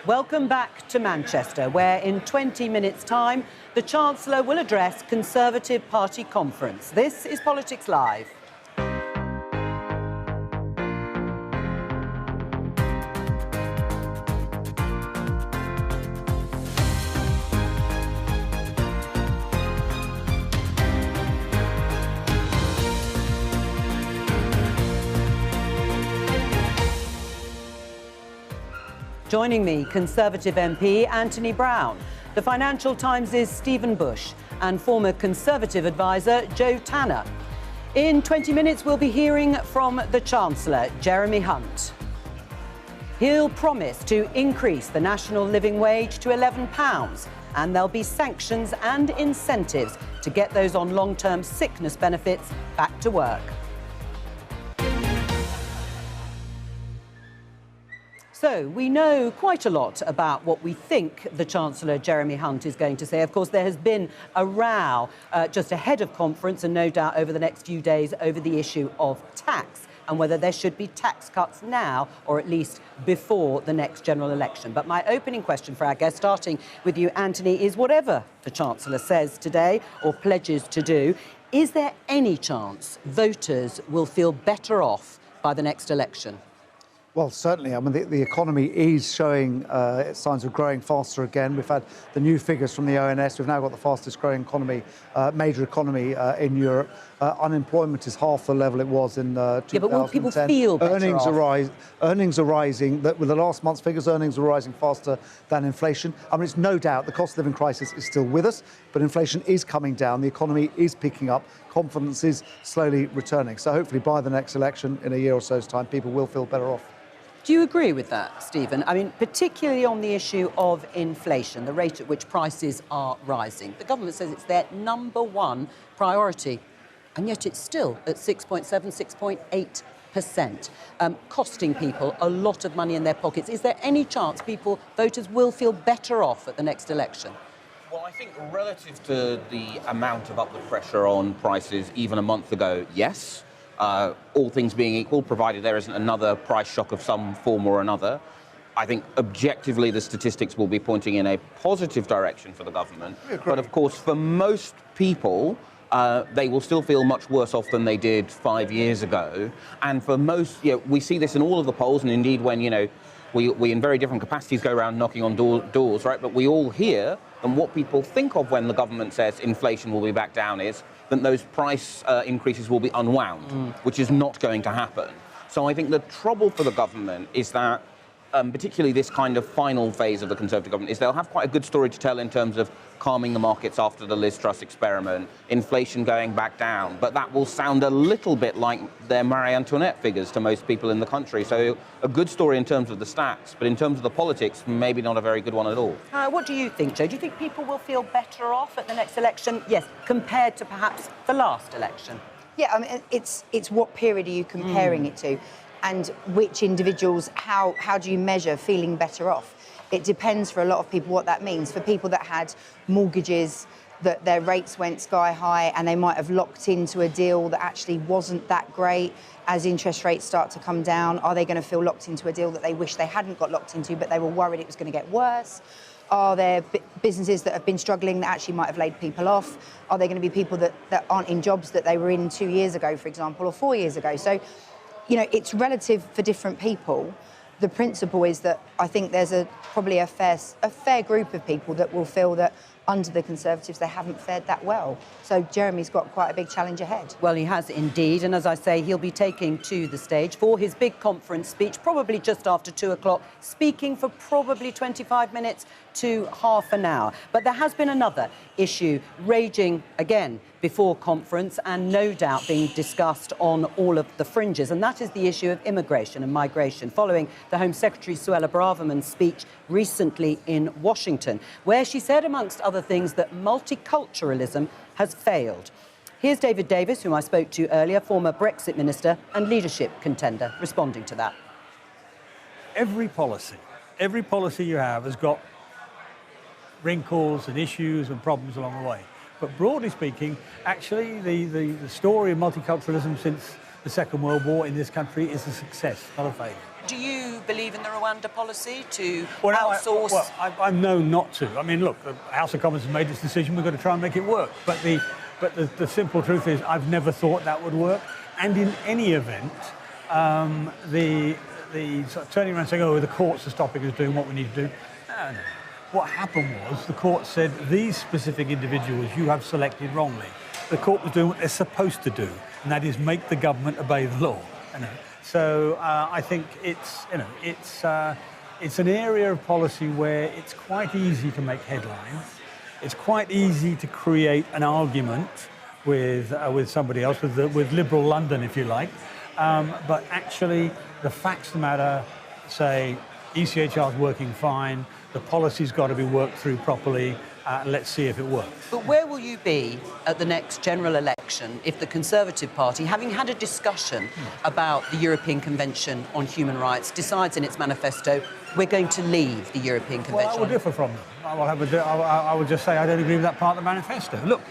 Welcome back to Manchester, where in 20 minutes' time, the Chancellor will address Conservative Party conference. This is Politics Live. Joining me, Conservative MP Anthony Browne, the Financial Times' Stephen Bush, and former Conservative advisor Joe Tanner. In 20 minutes, we'll be hearing from the Chancellor, Jeremy Hunt. He'll promise to increase the national living wage to £11, and there'll be sanctions and incentives to get those on long-term sickness benefits back to work. So, we know quite a lot about what we think the Chancellor, Jeremy Hunt, is going to say. Of course, there has been a row just ahead of conference and no doubt over the next few days over the issue of tax and whether there should be tax cuts now or at least before the next general election. But my opening question for our guest, starting with you, Anthony, is whatever the Chancellor says today or pledges to do, is there any chance voters will feel better off by the next election? Well, certainly. I mean, the economy is showing signs of growing faster again. We've had the new figures from the ONS. We've now got the fastest growing economy, major economy in Europe. Unemployment is half the level it was in 2010. Yeah, but will people feel better Earnings are rising. With the last month's figures, earnings are rising faster than inflation. I mean, it's no doubt the cost of living crisis is still with us, but inflation is coming down. The economy is picking up. Confidence is slowly returning. So hopefully by the next election, in a year or so's time, people will feel better off. Do you agree with that, Stephen? I mean, particularly on the issue of inflation, the rate at which prices are rising. The government says it's their number one priority, and yet it's still at 6.7%, 6.8%, costing people a lot of money in their pockets. Is there any chance voters will feel better off at the next election? Well, I think relative to the amount of upward pressure on prices even a month ago, yes. All things being equal, provided there isn't another price shock of some form or another. I think objectively the statistics will be pointing in a positive direction for the government. But of course, for most people, they will still feel much worse off than they did 5 years ago. And for most, we see this in all of the polls, and indeed when, we in very different capacities go around knocking on doors, right? But we all hear, and what people think of when the government says inflation will be back down is that those price increases will be unwound, which is not going to happen. So I think the trouble for the government is that, particularly this kind of final phase of the Conservative government, is they'll have quite a good story to tell in terms of calming the markets after the Liz Truss experiment, inflation going back down, but that will sound a little bit like their Marie Antoinette figures to most people in the country. So a good story in terms of the stats, but in terms of the politics, maybe not a very good one at all. What do you think, Joe? Do you think people will feel better off at the next election? Yes, compared to perhaps the last election. Yeah, I mean, it's what period are you comparing it to? And which individuals, how do you measure feeling better off? It depends for a lot of people what that means. For people that had mortgages, that their rates went sky high and they might have locked into a deal that actually wasn't that great. As interest rates start to come down, are they going to feel locked into a deal that they wish they hadn't got locked into, but they were worried it was going to get worse? Are there businesses that have been struggling that actually might have laid people off? Are there going to be people that aren't in jobs that they were in 2 years ago, for example, or 4 years ago? So, it's relative for different people. The principle is that I think there's probably a fair group of people that will feel that under the Conservatives they haven't fared that well. So Jeremy's got quite a big challenge ahead. Well, he has indeed, and as I say, he'll be taking to the stage for his big conference speech, probably just after 2 o'clock, speaking for probably 25 minutes to half an hour. But there has been another issue raging again before conference and no doubt being discussed on all of the fringes, and that is the issue of immigration and migration, following the Home Secretary Suella Braverman's speech recently in Washington, where she said, amongst other things, that multiculturalism has failed. Here's David Davis, whom I spoke to earlier, former Brexit minister and leadership contender, responding to that. Every policy you have has got wrinkles and issues and problems along the way. But broadly speaking, actually, the story of multiculturalism since the the Second World War in this country is a success, not a failure. Do you believe in the Rwanda policy to Well, no, outsource? I'm known not to. I mean, look, the House of Commons has made this decision. We've got to try and make it work. But the simple truth is, I've never thought that would work. And in any event, the sort of turning around and saying, "Oh, the courts are stopping us doing what we need to do." No, no. What happened was the court said, "These specific individuals you have selected wrongly." The court was doing what they're supposed to do, and that is make the government obey the law. You know? So I think it's an area of policy where it's quite easy to make headlines. It's quite easy to create an argument with somebody else, with liberal London, if you like. But actually, the facts of the matter say ECHR is working fine. The policy's got to be worked through properly. Let's see if it works. But where will you be at the next general election if the Conservative Party, having had a discussion about the European Convention on Human Rights, decides in its manifesto, we're going to leave the European Convention? Well, I will differ from them. I will just say I don't agree with that part of the manifesto. Look,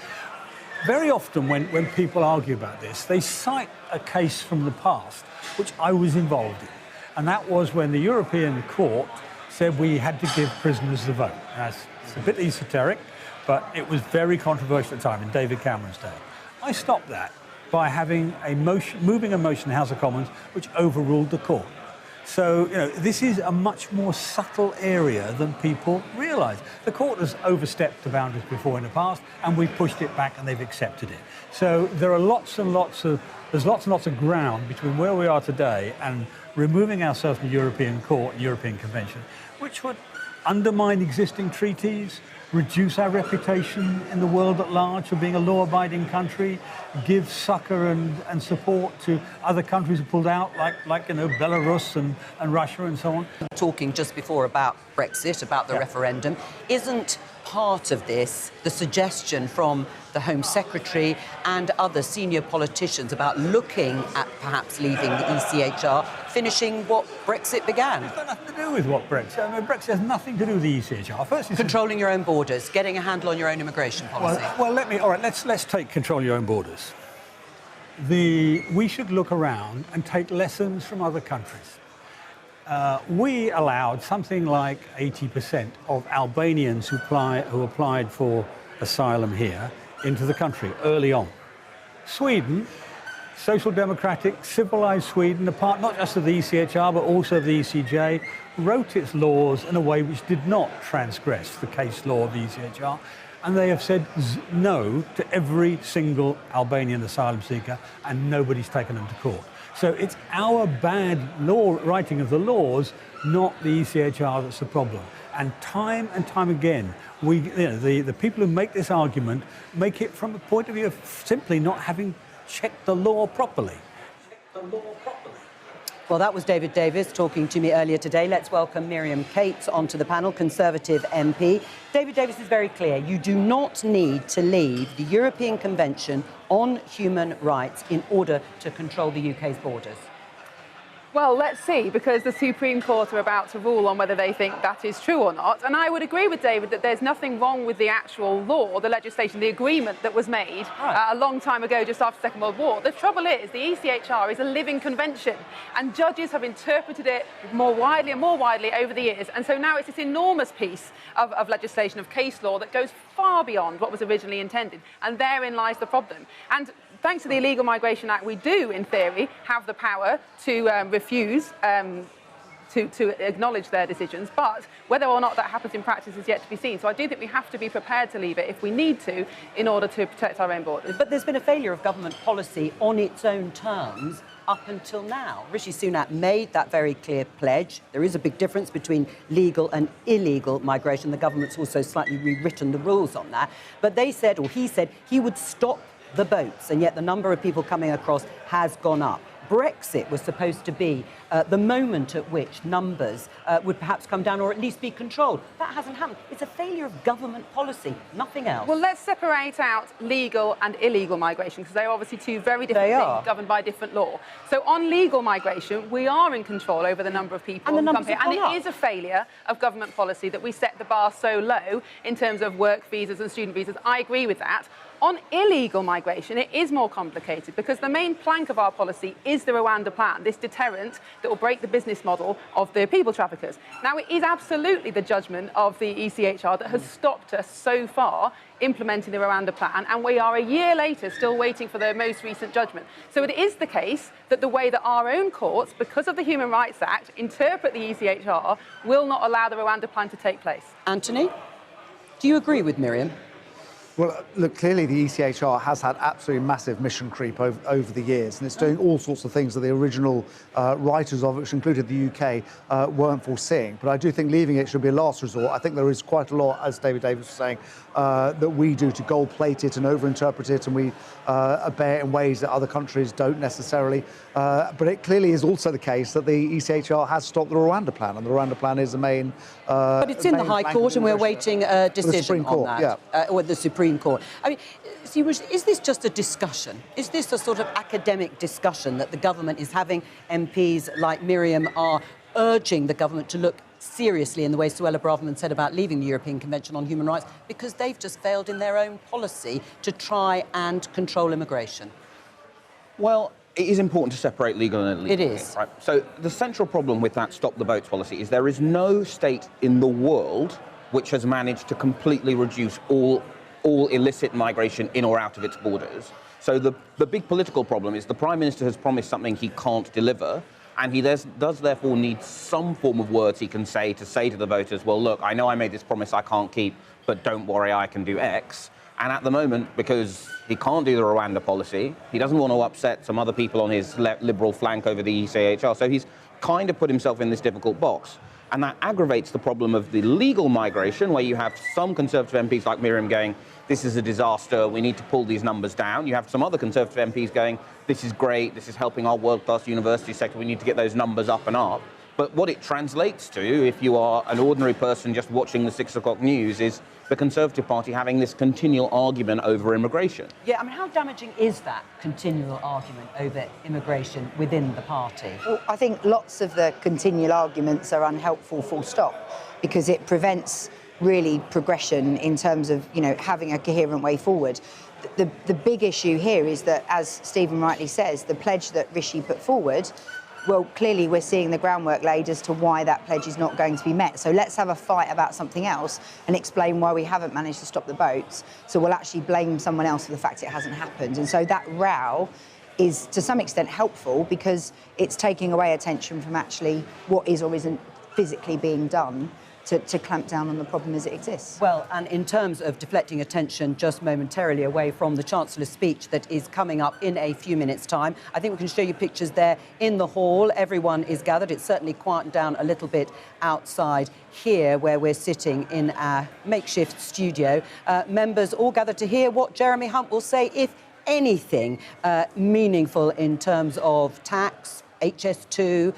very often when people argue about this, they cite a case from the past, which I was involved in. And that was when the European Court said we had to give prisoners the vote. Now, it's a bit esoteric, but it was very controversial at the time in David Cameron's day. I stopped that by having moving a motion in the House of Commons which overruled the court. So, this is a much more subtle area than people realise. The court has overstepped the boundaries before in the past, and we've pushed it back and they've accepted it. So there are lots and lots of ground between where we are today and removing ourselves from the European Court and European Convention, which would undermine existing treaties, reduce our reputation in the world at large for being a law-abiding country, give succour and support to other countries who pulled out, like Belarus and Russia and so on. Talking just before about Brexit, about the referendum, isn't part of this the suggestion from the Home Secretary and other senior politicians about looking at perhaps leaving the ECHR, finishing what Brexit began? It's got nothing to do with what Brexit. I mean, Brexit has nothing to do with the ECHR. First, Controlling your own borders, getting a handle on your own immigration policy. Well, let's take control of your own borders. We should look around and take lessons from other countries. We allowed something like 80% of Albanians who applied for asylum here into the country early on. Sweden, social democratic, civilised Sweden, a part not just of the ECHR but also of the ECJ, wrote its laws in a way which did not transgress the case law of the ECHR, and they have said no to every single Albanian asylum seeker, and nobody's taken them to court. So it's our bad writing of the laws, not the ECHR, that's the problem. And time again, the people who make this argument make it from a point of view of simply not having checked the law properly. Well, that was David Davis talking to me earlier today. Let's welcome Miriam Cates onto the panel, Conservative MP. David Davis is very clear. You do not need to leave the European Convention on Human Rights in order to control the UK's borders. Well, let's see, because the Supreme Court are about to rule on whether they think that is true or not. And I would agree with David that there's nothing wrong with the actual law, the legislation, the agreement that was made a long time ago, just after the Second World War. The trouble is, the ECHR is a living convention, and judges have interpreted it more widely and more widely over the years. And so now it's this enormous piece of legislation, of case law, that goes far beyond what was originally intended. And therein lies the problem. And thanks to the Illegal Migration Act, we do, in theory, have the power to refuse to acknowledge their decisions, but whether or not that happens in practice is yet to be seen. So I do think we have to be prepared to leave it if we need to in order to protect our own borders. But there's been a failure of government policy on its own terms up until now. Rishi Sunak made that very clear pledge. There is a big difference between legal and illegal migration. The government's also slightly rewritten the rules on that. But they said, or he said, he would stop the boats, and yet the number of people coming across has gone up. Brexit was supposed to be the moment at which numbers would perhaps come down or at least be controlled. That hasn't happened. It's a failure of government policy, nothing else. Well, let's separate out legal and illegal migration, because they're obviously two very different things governed by different law. So on legal migration, we are in control over the number of people who come here. And it is a failure of government policy that we set the bar so low in terms of work visas and student visas. I agree with that. On illegal migration, it is more complicated because the main plank of our policy is the Rwanda plan, this deterrent that will break the business model of the people traffickers. Now, it is absolutely the judgment of the ECHR that has stopped us so far implementing the Rwanda plan, and we are a year later still waiting for the most recent judgment. So it is the case that the way that our own courts, because of the Human Rights Act, interpret the ECHR will not allow the Rwanda plan to take place. Anthony, do you agree with Miriam? Well, look, clearly the ECHR has had absolutely massive mission creep over the years, and it's doing all sorts of things that the original writers of it, which included the UK, weren't foreseeing. But I do think leaving it should be a last resort. I think there is quite a lot, as David Davis was saying, that we do to gold-plate it and overinterpret it, and we obey it in ways that other countries don't necessarily. But it clearly is also the case that the ECHR has stopped the Rwanda plan, and the Rwanda plan is the main. But it's in the High Court, and we're waiting a decision on that. Or the Supreme Court. I mean, is this just a discussion? Is this a sort of academic discussion that the government is having? MPs like Miriam are urging the government to look seriously in the way Suella Braverman said about leaving the European Convention on Human Rights, because they've just failed in their own policy to try and control immigration. Well, it is important to separate legal and illegal. It is. Right? So the central problem with that stop the boats policy is there is no state in the world which has managed to completely reduce all illicit migration in or out of its borders. So the big political problem is the Prime Minister has promised something he can't deliver, and he does therefore need some form of words he can say to the voters, well, look, I know I made this promise I can't keep, but don't worry, I can do X. And at the moment, because he can't do the Rwanda policy, he doesn't want to upset some other people on his liberal flank over the ECHR, so he's kind of put himself in this difficult box. And that aggravates the problem of the legal migration, where you have some Conservative MPs like Miriam going, this is a disaster, we need to pull these numbers down. You have some other Conservative MPs going, this is great, this is helping our world-class university sector, we need to get those numbers up and up. But what it translates to, if you are an ordinary person just watching the 6 o'clock news, is the Conservative Party having this continual argument over immigration. Yeah, I mean, how damaging is that continual argument over immigration within the party? Well, I think lots of the continual arguments are unhelpful, full stop, because it prevents really progression in terms of, having a coherent way forward. The big issue here is that, as Stephen rightly says, the pledge that Rishi put forward, well, clearly we're seeing the groundwork laid as to why that pledge is not going to be met. So let's have a fight about something else and explain why we haven't managed to stop the boats. So we'll actually blame someone else for the fact it hasn't happened. And so that row is to some extent helpful, because it's taking away attention from actually what is or isn't physically being done to clamp down on the problem as it exists. Well, and in terms of deflecting attention just momentarily away from the Chancellor's speech that is coming up in a few minutes' time, I think we can show you pictures there in the hall. Everyone is gathered. It's certainly quietened down a little bit outside here, where we're sitting in our makeshift studio. Members all gathered to hear what Jeremy Hunt will say, if anything meaningful in terms of tax, HS2,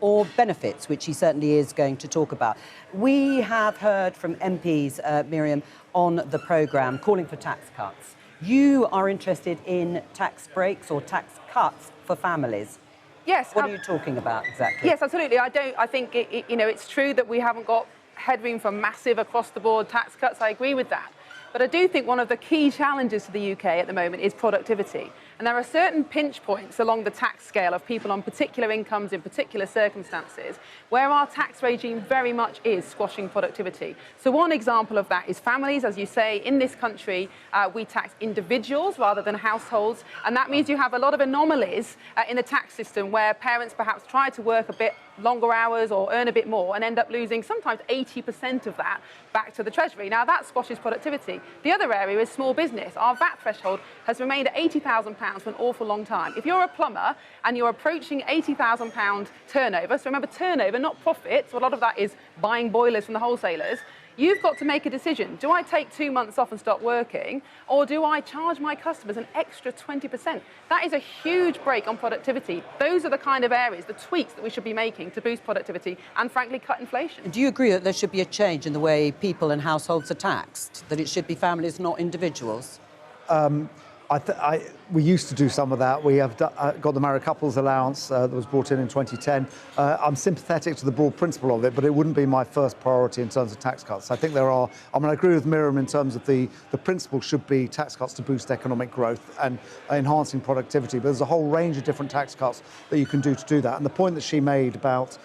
or benefits, which he certainly is going to talk about. We have heard from MPs, Miriam, on the programme calling for tax cuts. You are interested in tax breaks or tax cuts for families. Yes. What are you talking about exactly? Yes, absolutely. I think it's true that we haven't got headroom for massive across-the-board tax cuts. I agree with that. But I do think one of the key challenges to the UK at the moment is productivity. And there are certain pinch points along the tax scale of people on particular incomes in particular circumstances where our tax regime very much is squashing productivity. So one example of that is families. As you say, in this country, we tax individuals rather than households. And that means you have a lot of anomalies in the tax system where parents perhaps try to work a bit longer hours or earn a bit more and end up losing sometimes 80% of that back to the Treasury. Now, that squashes productivity. The other area is small business. Our VAT threshold has remained at £80,000 for an awful long time. If you're a plumber and you're approaching £80,000 turnover, so remember turnover, not profit, so a lot of that is buying boilers from the wholesalers, you've got to make a decision. Do I take 2 months off and stop working, or do I charge my customers an extra 20%? That is a huge break on productivity. Those are the kind of areas, the tweaks that we should be making to boost productivity and, frankly, cut inflation. Do you agree that there should be a change in the way people and households are taxed, that it should be families, not individuals? We used to do some of that. We have got the married couples allowance that was brought in 2010. I'm sympathetic to the broad principle of it, but it wouldn't be my first priority in terms of tax cuts. I think I agree with Miriam in terms of the principle should be tax cuts to boost economic growth and enhancing productivity. But there's a whole range of different tax cuts that you can do to do that. And the point that she made about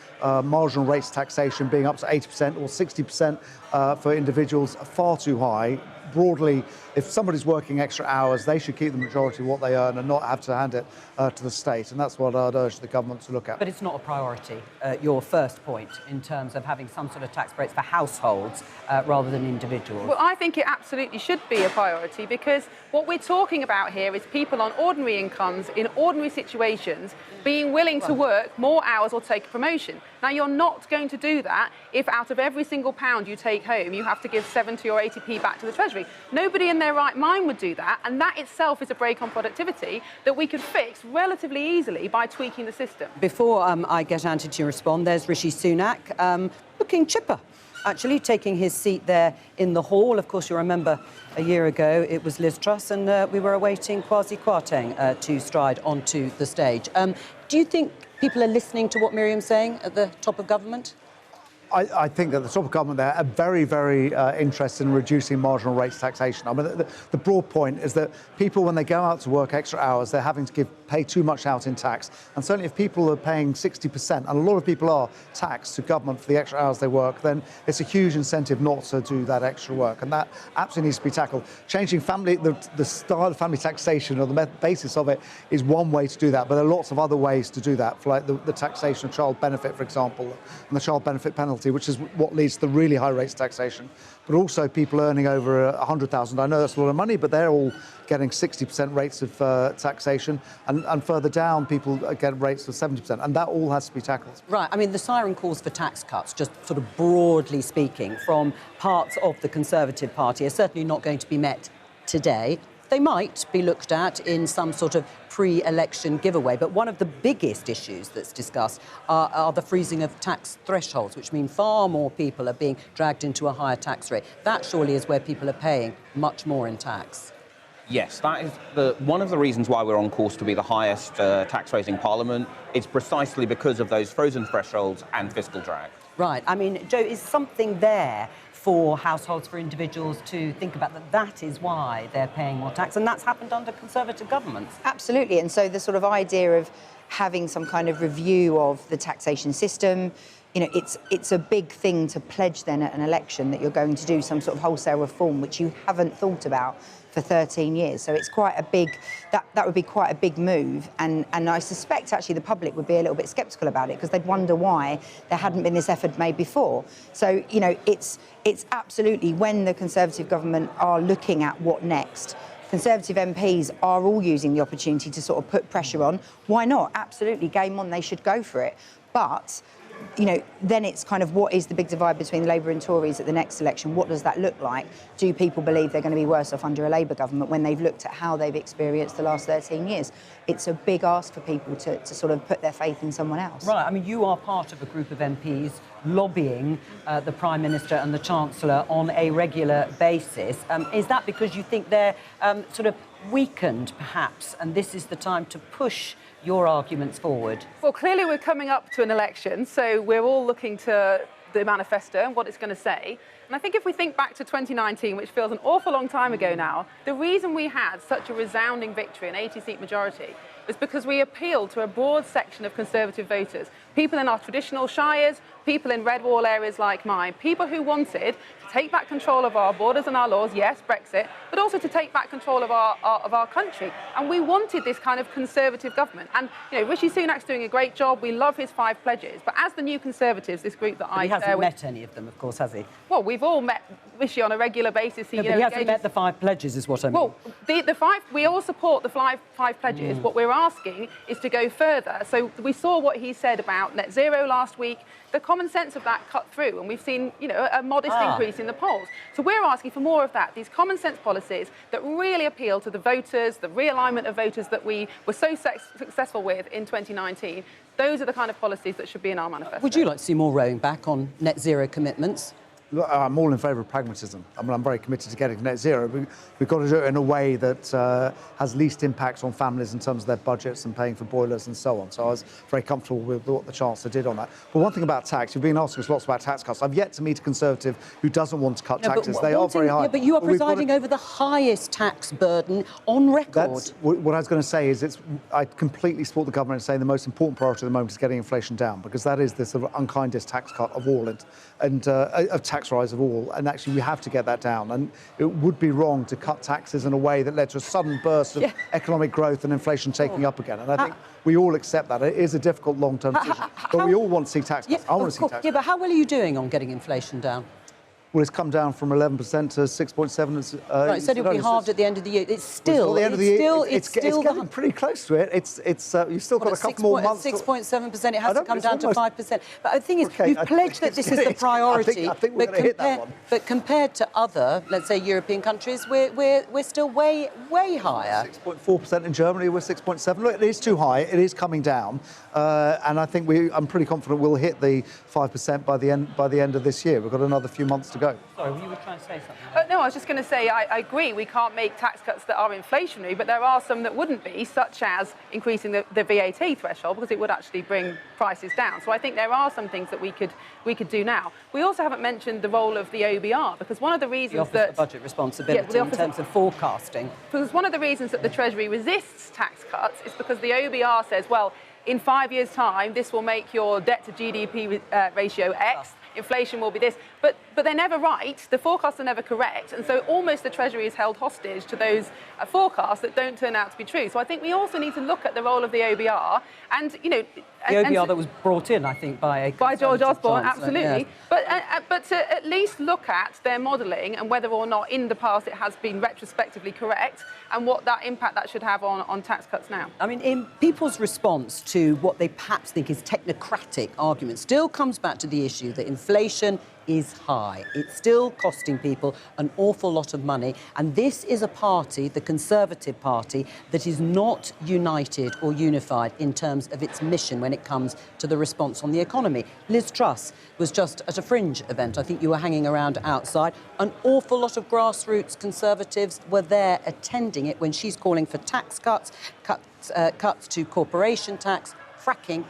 marginal rates taxation being up to 80% or 60% for individuals are far too high. Broadly, if somebody's working extra hours, they should keep the majority of what they earn and not have to hand it to the state. And that's what I'd urge the government to look at. But it's not a priority, your first point, in terms of having some sort of tax breaks for households rather than individuals. Well, I think it absolutely should be a priority, because what we're talking about here is people on ordinary incomes in ordinary situations being willing to work more hours or take a promotion. Now, you're not going to do that if out of every single pound you take home, you have to give 70 or 80p back to the Treasury. Nobody in their right mind would do that, and that itself is a break on productivity that we could fix relatively easily by tweaking the system. Before I get Andy to respond, there's Rishi Sunak, looking chipper, actually, taking his seat there in the hall. Of course, you remember a year ago it was Liz Truss, and we were awaiting Kwasi Kwarteng to stride onto the stage. Do you think people are listening to what Miriam's saying at the top of government? I think that the top of government there are very, very interested in reducing marginal rates taxation. I mean, the broad point is that people, when they go out to work extra hours, they're having to pay too much out in tax. And certainly if people are paying 60%, and a lot of people are taxed to government for the extra hours they work, then it's a huge incentive not to do that extra work. And that absolutely needs to be tackled. Changing the style of family taxation or the basis of it is one way to do that. But there are lots of other ways to do that, for like the taxation of child benefit, for example, and the child benefit penalty, which is what leads to the really high rates of taxation. But also people earning over 100,000. I know that's a lot of money, but they're all getting 60% rates of taxation. And further down, people get rates of 70%. And that all has to be tackled. Right. I mean, the siren calls for tax cuts, just sort of broadly speaking, from parts of the Conservative Party are certainly not going to be met today. They might be looked at in some sort of pre-election giveaway, but one of the biggest issues that's discussed are the freezing of tax thresholds, which mean far more people are being dragged into a higher tax rate. That surely is where people are paying much more in tax. Yes, that is one of the reasons why we're on course to be the highest tax rate in Parliament. It's precisely because of those frozen thresholds and fiscal drag. Right. I mean, Joe, is something there for households, for individuals to think about that is why they're paying more tax, and that's happened under Conservative governments? Absolutely. And so the sort of idea of having some kind of review of the taxation system, you know, it's a big thing to pledge then at an election that you're going to do some sort of wholesale reform, which you haven't thought about for 13 years. So it's quite a big, that would be quite a big move. And I suspect actually the public would be a little bit sceptical about it, because they'd wonder why there hadn't been this effort made before. So, you know, it's absolutely, when the Conservative government are looking at what next, Conservative MPs are all using the opportunity to sort of put pressure on. Why not? Absolutely, game on, they should go for it. But you know, then it's kind of what is the big divide between Labour and Tories at the next election? What does that look like? Do people believe they're going to be worse off under a Labour government when they've looked at how they've experienced the last 13 years? It's a big ask for people to sort of put their faith in someone else. Right. I mean, you are part of a group of MPs lobbying the Prime Minister and the Chancellor on a regular basis. Is that because you think they're sort of weakened, perhaps, and this is the time to push your arguments forward? Well, clearly we're coming up to an election, so we're all looking to the manifesto and what it's going to say. And I think if we think back to 2019, which feels an awful long time ago now, the reason we had such a resounding victory, an 80-seat majority, was because we appealed to a broad section of Conservative voters, people in our traditional shires, people in red wall areas like mine, people who wanted to take back control of our borders and our laws, yes, Brexit, but also to take back control of our country. And we wanted this kind of Conservative government. And, you know, Rishi Sunak's doing a great job. We love his 5 pledges. But as the New Conservatives, this group that he hasn't met any of them, of course, has he? Well, we've all met Rishi on a regular basis. But he hasn't met the 5 pledges, is what I mean. Well, the 5, we all support the 5 pledges. What we're asking is to go further. So we saw what he said about net zero last week. The common sense of that cut through, and we've seen, you know, a modest increase in the polls. So we're asking for more of that, these common sense policies that really appeal to the voters, the realignment of voters that we were so successful with in 2019. Those are the kind of policies that should be in our manifesto. Would you like to see more rowing back on net zero commitments? Look, I'm all in favour of pragmatism. I mean, I'm very committed to getting to net zero. We've got to do it in a way that has least impact on families in terms of their budgets and paying for boilers and so on. So I was very comfortable with what the Chancellor did on that. But one thing about tax, you've been asking us lots about tax cuts. I've yet to meet a Conservative who doesn't want to cut taxes. They are very high. Yeah, but you are presiding over the highest tax burden on record. What I was going to say is I completely support the government in saying the most important priority at the moment is getting inflation down, because that is the sort of unkindest tax cut of all and a tax rise of all. And actually, we have to get that down. And it would be wrong to cut taxes in a way that led to a sudden burst of economic growth and inflation taking up again. And I think we all accept that. It is a difficult long-term decision. But we all want to see tax cuts. I want to see tax cuts. Yeah, but how well are you doing on getting inflation down? Well, it's come down from 11% to 6.7%. Right, it said it would be halved at the end of the year. It's still, it's getting pretty close to it. You've still got a couple more months. 6.7%. It has to come down to 5%. But the thing is, you've pledged that this is the priority. I think we're going to hit that one. But compared to other, let's say, European countries, we're still way higher. 6.4% in Germany. We're 6.7%. Look, it is too high. It is coming down, and I think I'm pretty confident we'll hit the 5% by the end of this year. We've got another few months to go. Sorry, you were trying to say something. No, I was just going to say I agree we can't make tax cuts that are inflationary, but there are some that wouldn't be, such as increasing the VAT threshold, because it would actually bring prices down. So I think there are some things that we could do now. We also haven't mentioned the role of the OBR, because one of the reasons the Office for Budget Responsibility in terms of forecasting. Because one of the reasons that the Treasury resists tax cuts is because the OBR says, well, in 5 years' time, this will make your debt to GDP ratio X. Inflation will be this, but they're never right. The forecasts are never correct, and so almost the Treasury is held hostage to those forecasts that don't turn out to be true. So I think we also need to look at the role of the OBR, and the OBR that was brought in, I think, by George Osborne, absolutely. Yes. But to at least look at their modelling and whether or not in the past it has been retrospectively correct, and what that impact that should have on tax cuts now. I mean, in people's response to what they perhaps think is technocratic arguments still comes back to the issue that inflation is high. It's still costing people an awful lot of money. And this is a party, the Conservative Party, that is not united or unified in terms of its mission when it comes to the response on the economy. Liz Truss was just at a Fringe event. I think you were hanging around outside. An awful lot of grassroots Conservatives were there attending it when she's calling for tax cuts to corporation tax, fracking,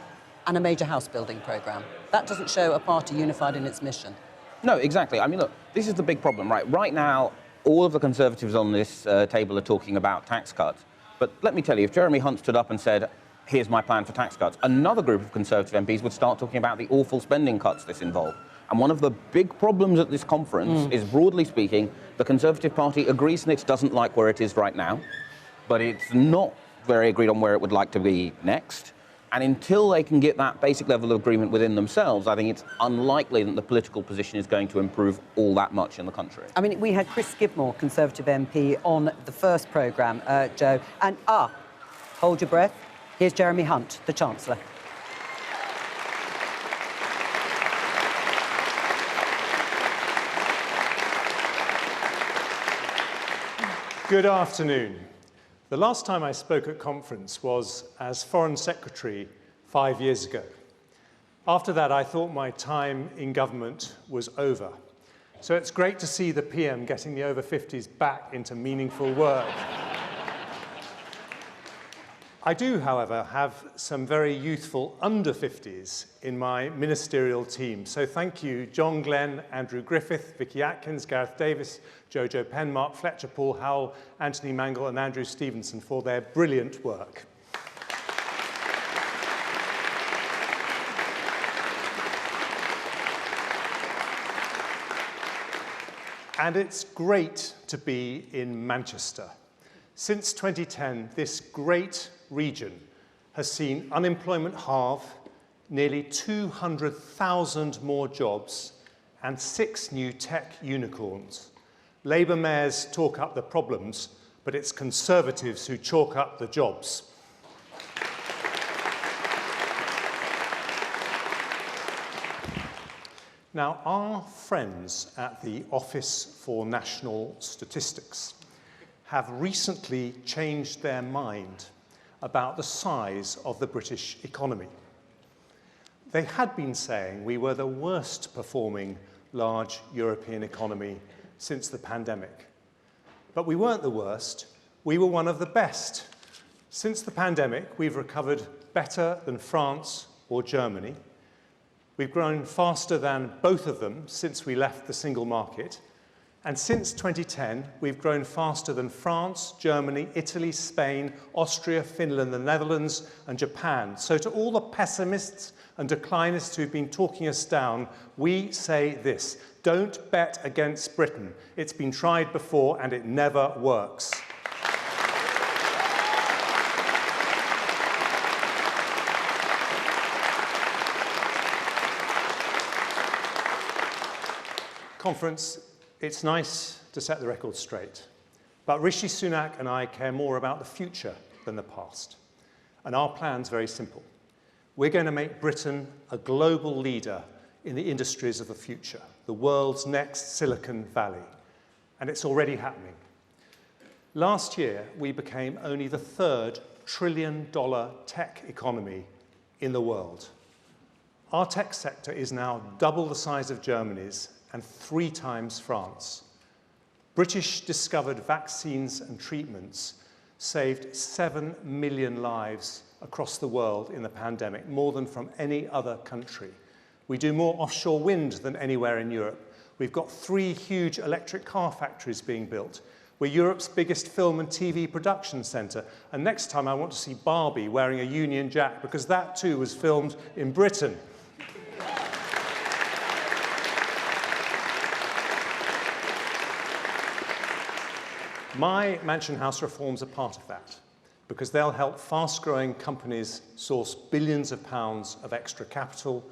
and a major house building programme. That doesn't show a party unified in its mission. No, exactly. I mean, look, this is the big problem, right? Right now, all of the Conservatives on this table are talking about tax cuts. But let me tell you, if Jeremy Hunt stood up and said, here's my plan for tax cuts, another group of Conservative MPs would start talking about the awful spending cuts this involved. And one of the big problems at this conference is, broadly speaking, the Conservative Party agrees and it doesn't like where it is right now, but it's not very agreed on where it would like to be next. And until they can get that basic level of agreement within themselves, I think it's unlikely that the political position is going to improve all that much in the country. I mean, we had Chris Skidmore, Conservative MP, on the first programme, Joe. And, hold your breath. Here's Jeremy Hunt, the Chancellor. Good afternoon. The last time I spoke at conference was as Foreign Secretary 5 years ago. After that, I thought my time in government was over. So it's great to see the PM getting the over 50s back into meaningful work. I do, however, have some very youthful under 50s in my ministerial team. So thank you, John Glenn, Andrew Griffith, Vicky Atkins, Gareth Davis, Jojo Penn, Mark Fletcher, Paul Howell, Anthony Mangle and Andrew Stevenson for their brilliant work. And it's great to be in Manchester. Since 2010, this great region has seen unemployment halve, nearly 200,000 more jobs, and 6 new tech unicorns. Labour mayors talk up the problems, but it's Conservatives who chalk up the jobs. Now, our friends at the Office for National Statistics have recently changed their mind about the size of the British economy. They had been saying we were the worst performing large European economy since the pandemic. But we weren't the worst, we were one of the best. Since the pandemic, we've recovered better than France or Germany. We've grown faster than both of them since we left the single market. And since 2010, we've grown faster than France, Germany, Italy, Spain, Austria, Finland, the Netherlands, and Japan. So to all the pessimists and declinists who've been talking us down, we say this: don't bet against Britain. It's been tried before and it never works. Conference, it's nice to set the record straight, but Rishi Sunak and I care more about the future than the past. And our plan's very simple. We're going to make Britain a global leader in the industries of the future, the world's next Silicon Valley. And it's already happening. Last year, we became only the third trillion-dollar tech economy in the world. Our tech sector is now double the size of Germany's and 3 times France. British discovered vaccines and treatments saved 7 million lives across the world in the pandemic, more than from any other country. We do more offshore wind than anywhere in Europe. We've got 3 huge electric car factories being built. We're Europe's biggest film and TV production centre. And next time I want to see Barbie wearing a Union Jack, because that too was filmed in Britain. My Mansion House reforms are part of that, because they'll help fast-growing companies source billions of pounds of extra capital.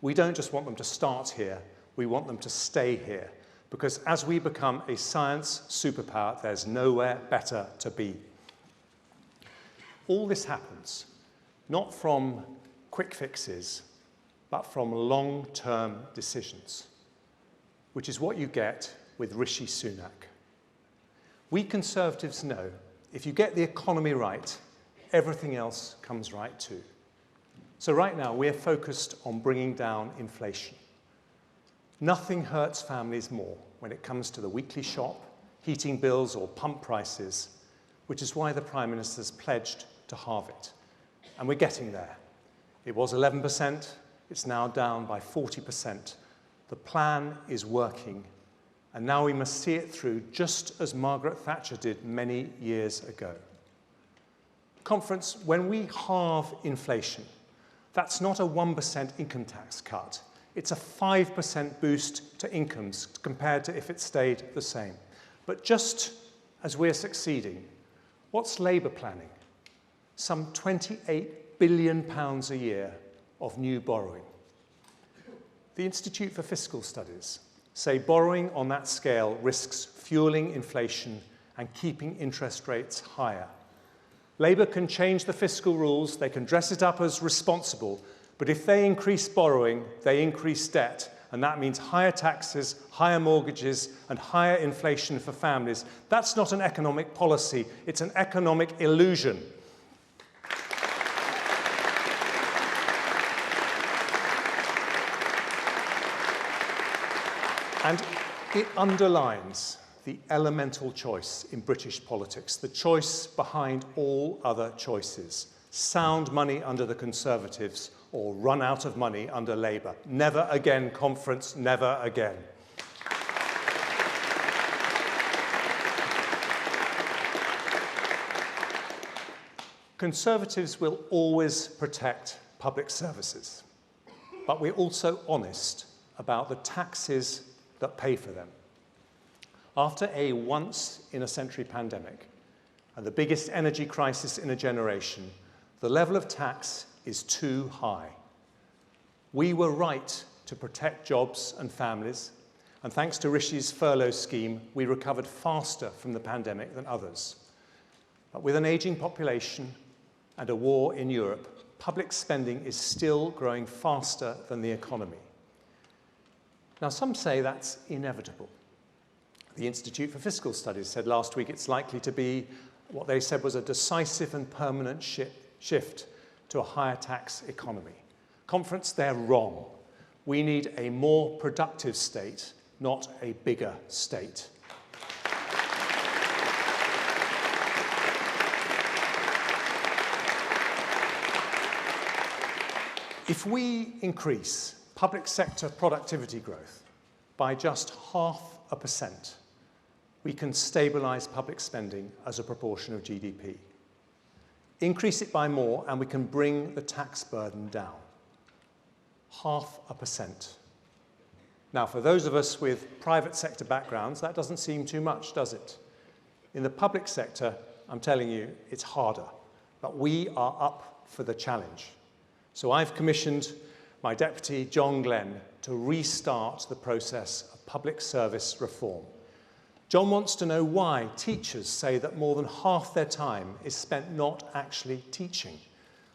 We don't just want them to start here, we want them to stay here, because as we become a science superpower, there's nowhere better to be. All this happens not from quick fixes, but from long-term decisions, which is what you get with Rishi Sunak. We Conservatives know if you get the economy right, everything else comes right too. So right now, we're focused on bringing down inflation. Nothing hurts families more when it comes to the weekly shop, heating bills, or pump prices, which is why the Prime Minister's pledged to halve it. And we're getting there. It was 11%, it's now down by 40%. The plan is working. And now we must see it through, just as Margaret Thatcher did many years ago. Conference, when we halve inflation, that's not a 1% income tax cut. It's a 5% boost to incomes compared to if it stayed the same. But just as we're succeeding, what's Labour planning? Some £28 billion a year of new borrowing. The Institute for Fiscal Studies say borrowing on that scale risks fueling inflation and keeping interest rates higher. Labour can change the fiscal rules, they can dress it up as responsible, but if they increase borrowing, they increase debt, and that means higher taxes, higher mortgages, and higher inflation for families. That's not an economic policy, it's an economic illusion. And it underlines the elemental choice in British politics, the choice behind all other choices. Sound money under the Conservatives or run out of money under Labour. Never again, Conference, never again. Conservatives will always protect public services, but we're also honest about the taxes that pay for them. After a once-in-a-century pandemic and the biggest energy crisis in a generation, the level of tax is too high. We were right to protect jobs and families, and thanks to Rishi's furlough scheme, we recovered faster from the pandemic than others. But with an aging population and a war in Europe, public spending is still growing faster than the economy. Now, some say that's inevitable. The Institute for Fiscal Studies said last week it's likely to be what they said was a decisive and permanent shift to a higher tax economy. Conference, they're wrong. We need a more productive state, not a bigger state. If we increase public sector productivity growth by just 0.5%, we can stabilise public spending as a proportion of GDP. Increase it by more and we can bring the tax burden down. 0.5%. Now, for those of us with private sector backgrounds, that doesn't seem too much, does it? In the public sector, I'm telling you, it's harder. But we are up for the challenge. So I've commissioned my deputy, John Glenn, to restart the process of public service reform. John wants to know why teachers say that more than half their time is spent not actually teaching.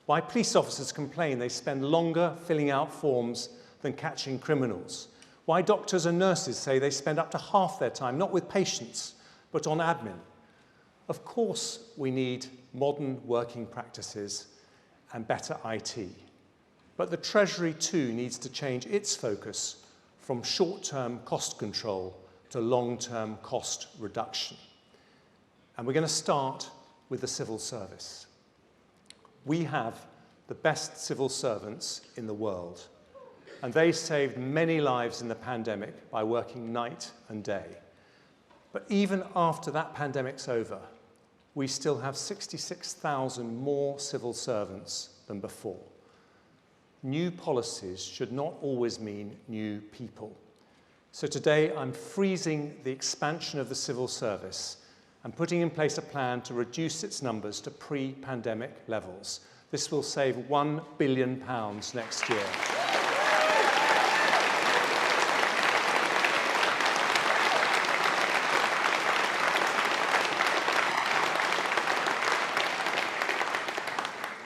Why police officers complain they spend longer filling out forms than catching criminals. Why doctors and nurses say they spend up to half their time, not with patients, but on admin. Of course, we need modern working practices and better IT. But the Treasury too needs to change its focus from short-term cost control to long-term cost reduction. And we're going to start with the civil service. We have the best civil servants in the world, and they saved many lives in the pandemic by working night and day. But even after that pandemic's over, we still have 66,000 more civil servants than before. New policies should not always mean new people. So today I'm freezing the expansion of the civil service and putting in place a plan to reduce its numbers to pre-pandemic levels. This will save £1 billion next year.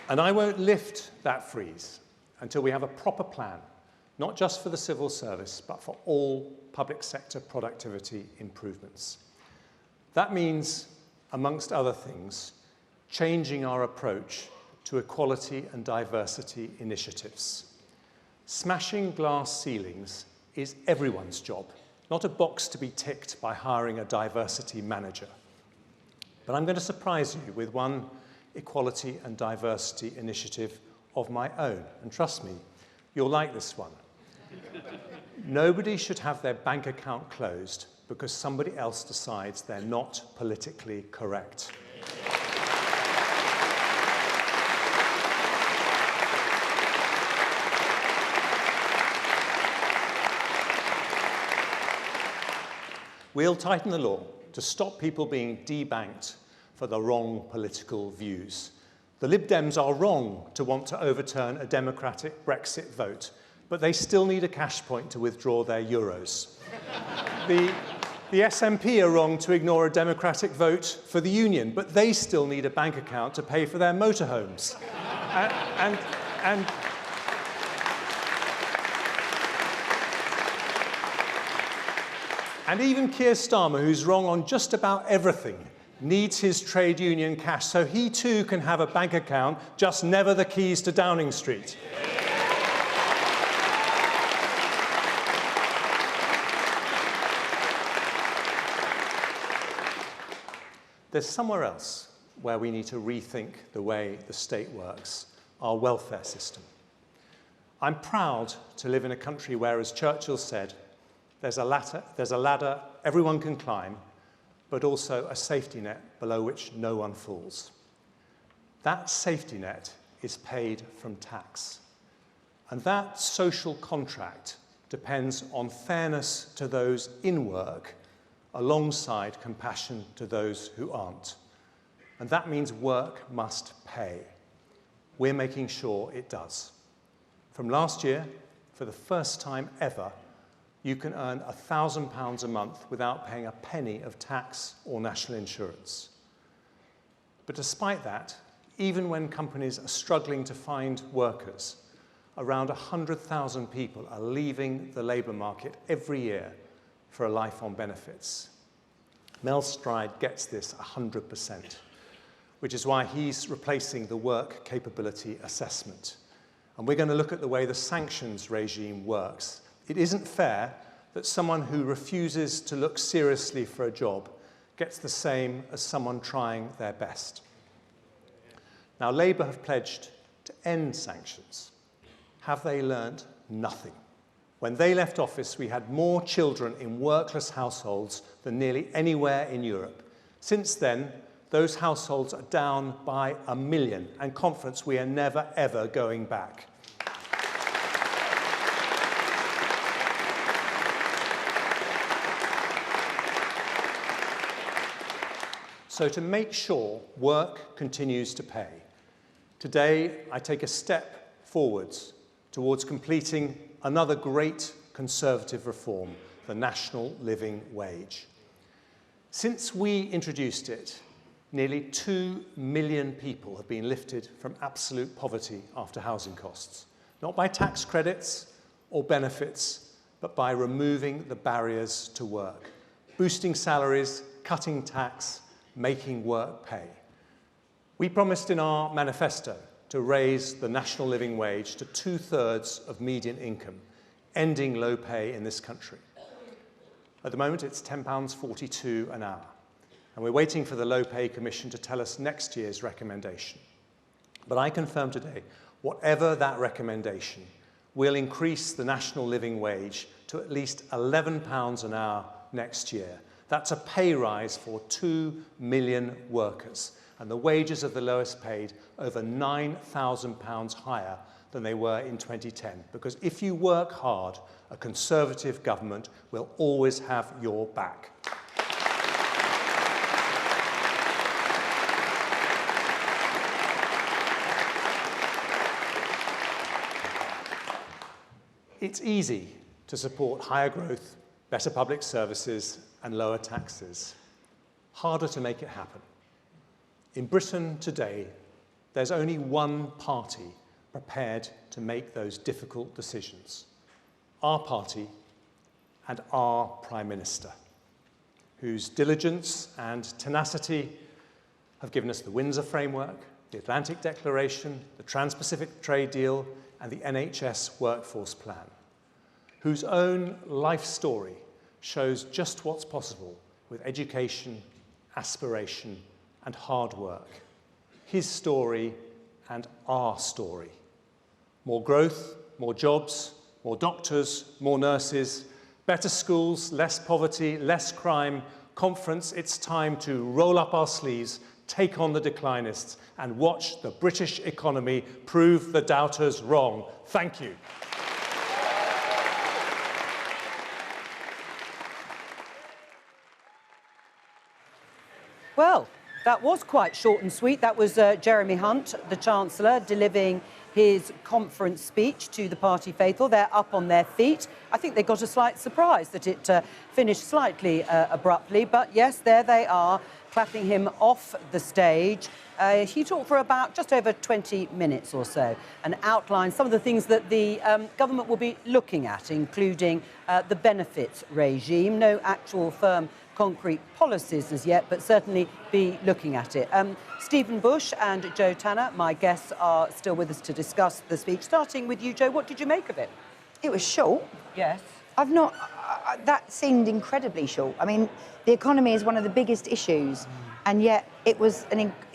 And I won't lift that freeze until we have a proper plan, not just for the civil service, but for all public sector productivity improvements. That means, amongst other things, changing our approach to equality and diversity initiatives. Smashing glass ceilings is everyone's job, not a box to be ticked by hiring a diversity manager. But I'm going to surprise you with one equality and diversity initiative of my own. And trust me, you'll like this one. Nobody should have their bank account closed because somebody else decides they're not politically correct. We'll tighten the law to stop people being debanked for the wrong political views. The Lib Dems are wrong to want to overturn a democratic Brexit vote, but they still need a cash point to withdraw their euros. The SNP are wrong to ignore a democratic vote for the union, but they still need a bank account to pay for their motorhomes. And even Keir Starmer, who's wrong on just about everything, needs his trade union cash so he too can have a bank account, just never the keys to Downing Street. There's somewhere else where we need to rethink the way the state works, our welfare system. I'm proud to live in a country where, as Churchill said, there's a ladder everyone can climb, but also a safety net below which no one falls. That safety net is paid from tax. And that social contract depends on fairness to those in work alongside compassion to those who aren't. And that means work must pay. We're making sure it does. From last year, for the first time ever, you can earn £1,000 a month without paying a penny of tax or national insurance. But despite that, even when companies are struggling to find workers, around 100,000 people are leaving the labour market every year for a life on benefits. Mel Stride gets this 100%, which is why he's replacing the work capability assessment. And we're going to look at the way the sanctions regime works. It isn't fair that someone who refuses to look seriously for a job gets the same as someone trying their best. Now, Labour have pledged to end sanctions. Have they learned nothing? When they left office, we had more children in workless households than nearly anywhere in Europe. Since then, those households are down by 1 million, and confidence we are never, ever going back. So to make sure work continues to pay, today I take a step forwards towards completing another great Conservative reform, the National Living Wage. Since we introduced it, nearly 2 million people have been lifted from absolute poverty after housing costs, not by tax credits or benefits, but by removing the barriers to work, boosting salaries, cutting tax, making work pay. We promised in our manifesto to raise the national living wage to 2/3 of median income, ending low pay in this country. At the moment, it's £10.42 an hour, and we're waiting for the Low Pay Commission to tell us next year's recommendation. But I confirm today, whatever that recommendation, we'll increase the national living wage to at least £11 an hour next year. That's a pay rise for 2 million workers, and the wages of the lowest paid over £9,000 higher than they were in 2010. Because if you work hard, a Conservative government will always have your back. It's easy to support higher growth, better public services, and lower taxes. Harder to make it happen. In Britain today, there's only one party prepared to make those difficult decisions. Our party and our Prime Minister, whose diligence and tenacity have given us the Windsor Framework, the Atlantic Declaration, the Trans-Pacific Trade Deal, and the NHS Workforce Plan, whose own life story shows just what's possible with education, aspiration, and hard work. His story and our story. More growth, more jobs, more doctors, more nurses, better schools, less poverty, less crime. Conference, it's time to roll up our sleeves, take on the declinists, and watch the British economy prove the doubters wrong. Thank you. Well, that was quite short and sweet. That was Jeremy Hunt, the Chancellor, delivering his conference speech to the party faithful. They're up on their feet. I think they got a slight surprise that it finished slightly abruptly, but yes, there they are, clapping him off the stage. He talked for about just over 20 minutes or so and outlined some of the things that the government will be looking at, including the benefits regime. No actual firm concrete policies as yet, but certainly be looking at it. Stephen Bush and Joe Tanner, my guests, are still with us to discuss the speech. Starting with you, Joe, what did you make of it? It was short. Yes. That seemed incredibly short. I mean, the economy is one of the biggest issues, and yet it was,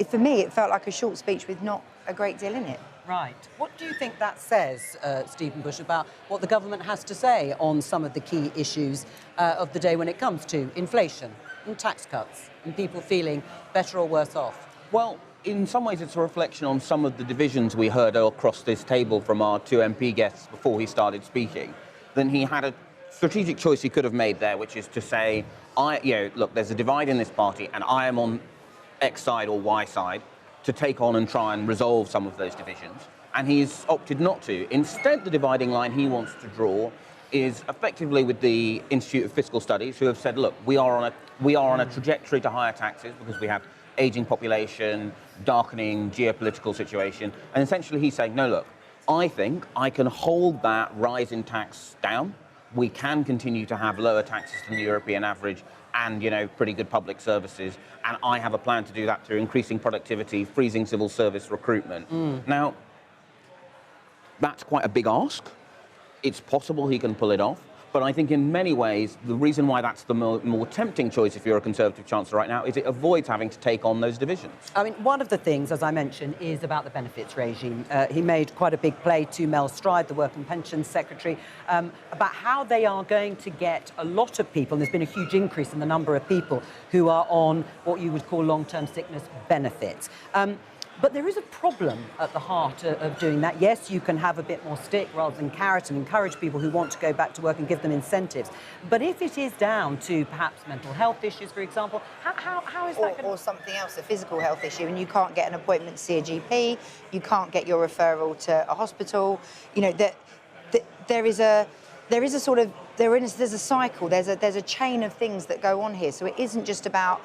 for me, it felt like a short speech with not a great deal in it. Right. What do you think that says, Stephen Bush, about what the government has to say on some of the key issues of the day when it comes to inflation and tax cuts and people feeling better or worse off? Well, in some ways it's a reflection on some of the divisions we heard across this table from our two MP guests before he started speaking. Then he had a strategic choice he could have made there, which is to say, look, there's a divide in this party and I am on X side or Y side to take on and try and resolve some of those divisions. And he's opted not to. Instead, the dividing line he wants to draw is effectively with the Institute of Fiscal Studies, who have said, look, we are on a trajectory to higher taxes because we have aging population, darkening geopolitical situation. And essentially he's saying, no, look, I think I can hold that rise in tax down. We can continue to have lower taxes than the European average and, pretty good public services. And I have a plan to do that through increasing productivity, freezing civil service recruitment. Now, That's quite a big ask. It's possible he can pull it off. But I think in many ways, the reason why that's the more tempting choice if you're a Conservative Chancellor right now is it avoids having to take on those divisions. I mean, one of the things, as I mentioned, is about the benefits regime. He made quite a big play to Mel Stride, the Work and Pensions Secretary, about how they are going to get a lot of people, and there's been a huge increase in the number of people who are on what you would call long-term sickness benefits. But there is a problem at the heart of doing that. Yes, you can have a bit more stick rather than carrot and encourage people who want to go back to work and give them incentives. But if it is down to perhaps mental health issues, for example, how is that going to... Or something else, a physical health issue, and you can't get an appointment to see a GP, you can't get your referral to a hospital, you know, there's a cycle, there's a chain of things that go on here. So it isn't just about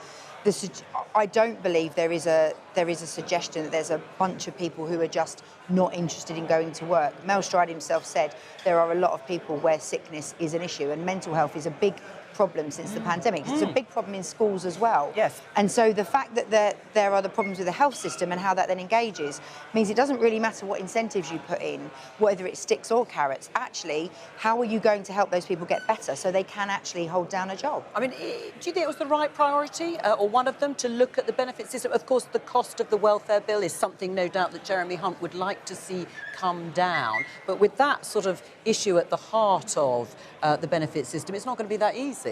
I don't believe there is a suggestion that there's a bunch of people who are just not interested in going to work. Mel Stride himself said there are a lot of people where sickness is an issue, and mental health is a big problem since the pandemic. It's a big problem in schools as well. Yes. And so the fact that there are the problems with the health system and how that then engages means it doesn't really matter what incentives you put in, whether it's sticks or carrots. Actually, how are you going to help those people get better so they can actually hold down a job? I mean, do you think it was the right priority, or one of them, to look at the benefit system? Of course, the cost of the welfare bill is something, no doubt, that Jeremy Hunt would like to see come down. But with that sort of issue at the heart of the benefit system, it's not going to be that easy.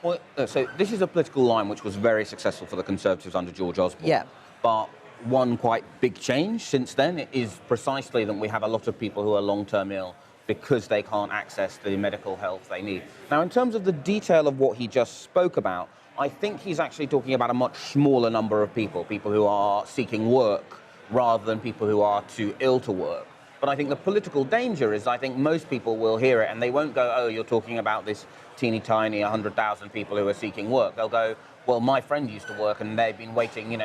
Well, so this is a political line which was very successful for the Conservatives under George Osborne. Yeah. But one quite big change since then is precisely that we have a lot of people who are long-term ill because they can't access the medical health they need. Now, in terms of the detail of what he just spoke about, I think he's actually talking about a much smaller number of people who are seeking work rather than people who are too ill to work. But I think the political danger is I think most people will hear it and they won't go, oh, you're talking about this teeny tiny 100,000 people who are seeking work. They'll go, well, my friend used to work and they've been waiting,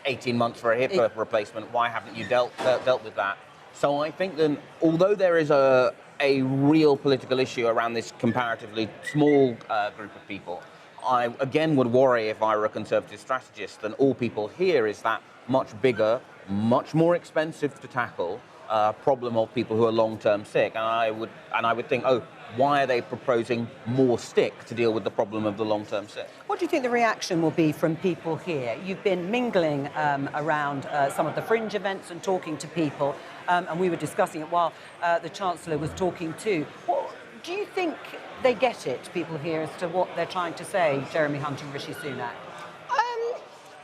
18 months for a hip replacement. Why haven't you dealt with that? So I think that although there is a real political issue around this comparatively small group of people, I again would worry if I were a Conservative strategist that all people hear is that much bigger, much more expensive to tackle problem of people who are long-term sick, and I would think, oh, why are they proposing more stick to deal with the problem of the long-term sick? What do you think the reaction will be from people here? You've been mingling around some of the fringe events and talking to people, and we were discussing it while the Chancellor was talking too. Do you think they get it, people here, as to what they're trying to say, Jeremy Hunt and Rishi Sunak?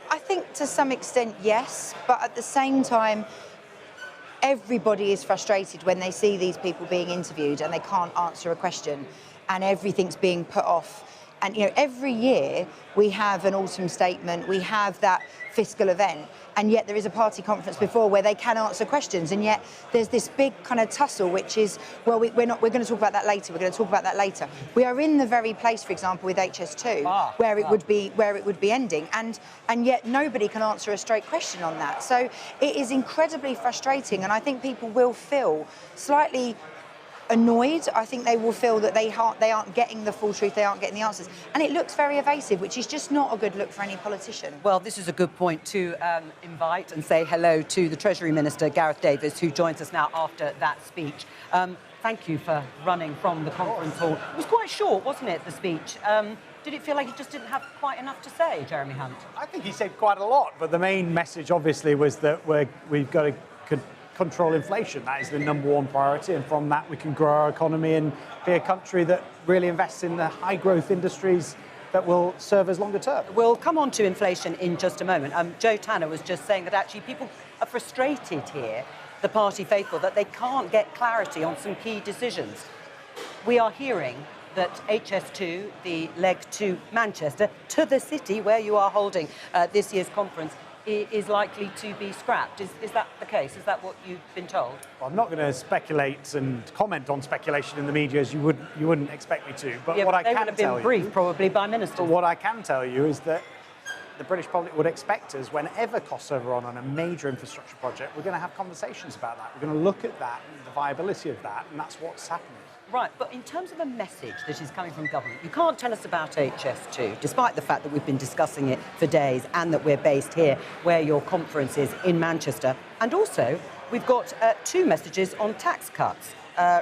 I think to some extent, yes, but at the same time, everybody is frustrated when they see these people being interviewed and they can't answer a question and everything's being put off. And, every year we have an autumn statement, we have that fiscal event, and yet there is a party conference before where they can answer questions, and yet there's this big kind of tussle, which is, well, we're going to talk about that later. We are in the very place, for example, with HS2, where it would be ending, and yet nobody can answer a straight question on that. So it is incredibly frustrating, and I think people will feel slightly annoyed. I think they will feel that they aren't getting the full truth, they aren't getting the answers. And it looks very evasive, which is just not a good look for any politician. Well, this is a good point to invite and say hello to the Treasury Minister, Gareth Davies, who joins us now after that speech. Thank you for running from the conference hall. It was quite short, wasn't it, the speech? Did it feel like he just didn't have quite enough to say, Jeremy Hunt? I think he said quite a lot, but the main message, obviously, was that we've got to control inflation. That is the number one priority, and from that we can grow our economy and be a country that really invests in the high growth industries that will serve us longer term. We'll come on to inflation in just a moment. Joe Tanner was just saying that actually people are frustrated here, the party faithful, that they can't get clarity on some key decisions. We are hearing that HS2, the leg to Manchester, to the city where you are holding this year's conference, is likely to be scrapped. Is that the case? Is that what you've been told? Well, I'm not going to speculate and comment on speculation in the media as you wouldn't expect me to. But what I can tell you, they would have been briefed probably by ministers. But what I can tell you is that the British public would expect us, whenever costs overrun on a major infrastructure project, we're going to have conversations about that. We're going to look at that, the viability of that, and that's what's happening. Right, but in terms of a message that is coming from government, you can't tell us about HS2, despite the fact that we've been discussing it for days and that we're based here, where your conference is in Manchester. And also, we've got two messages on tax cuts.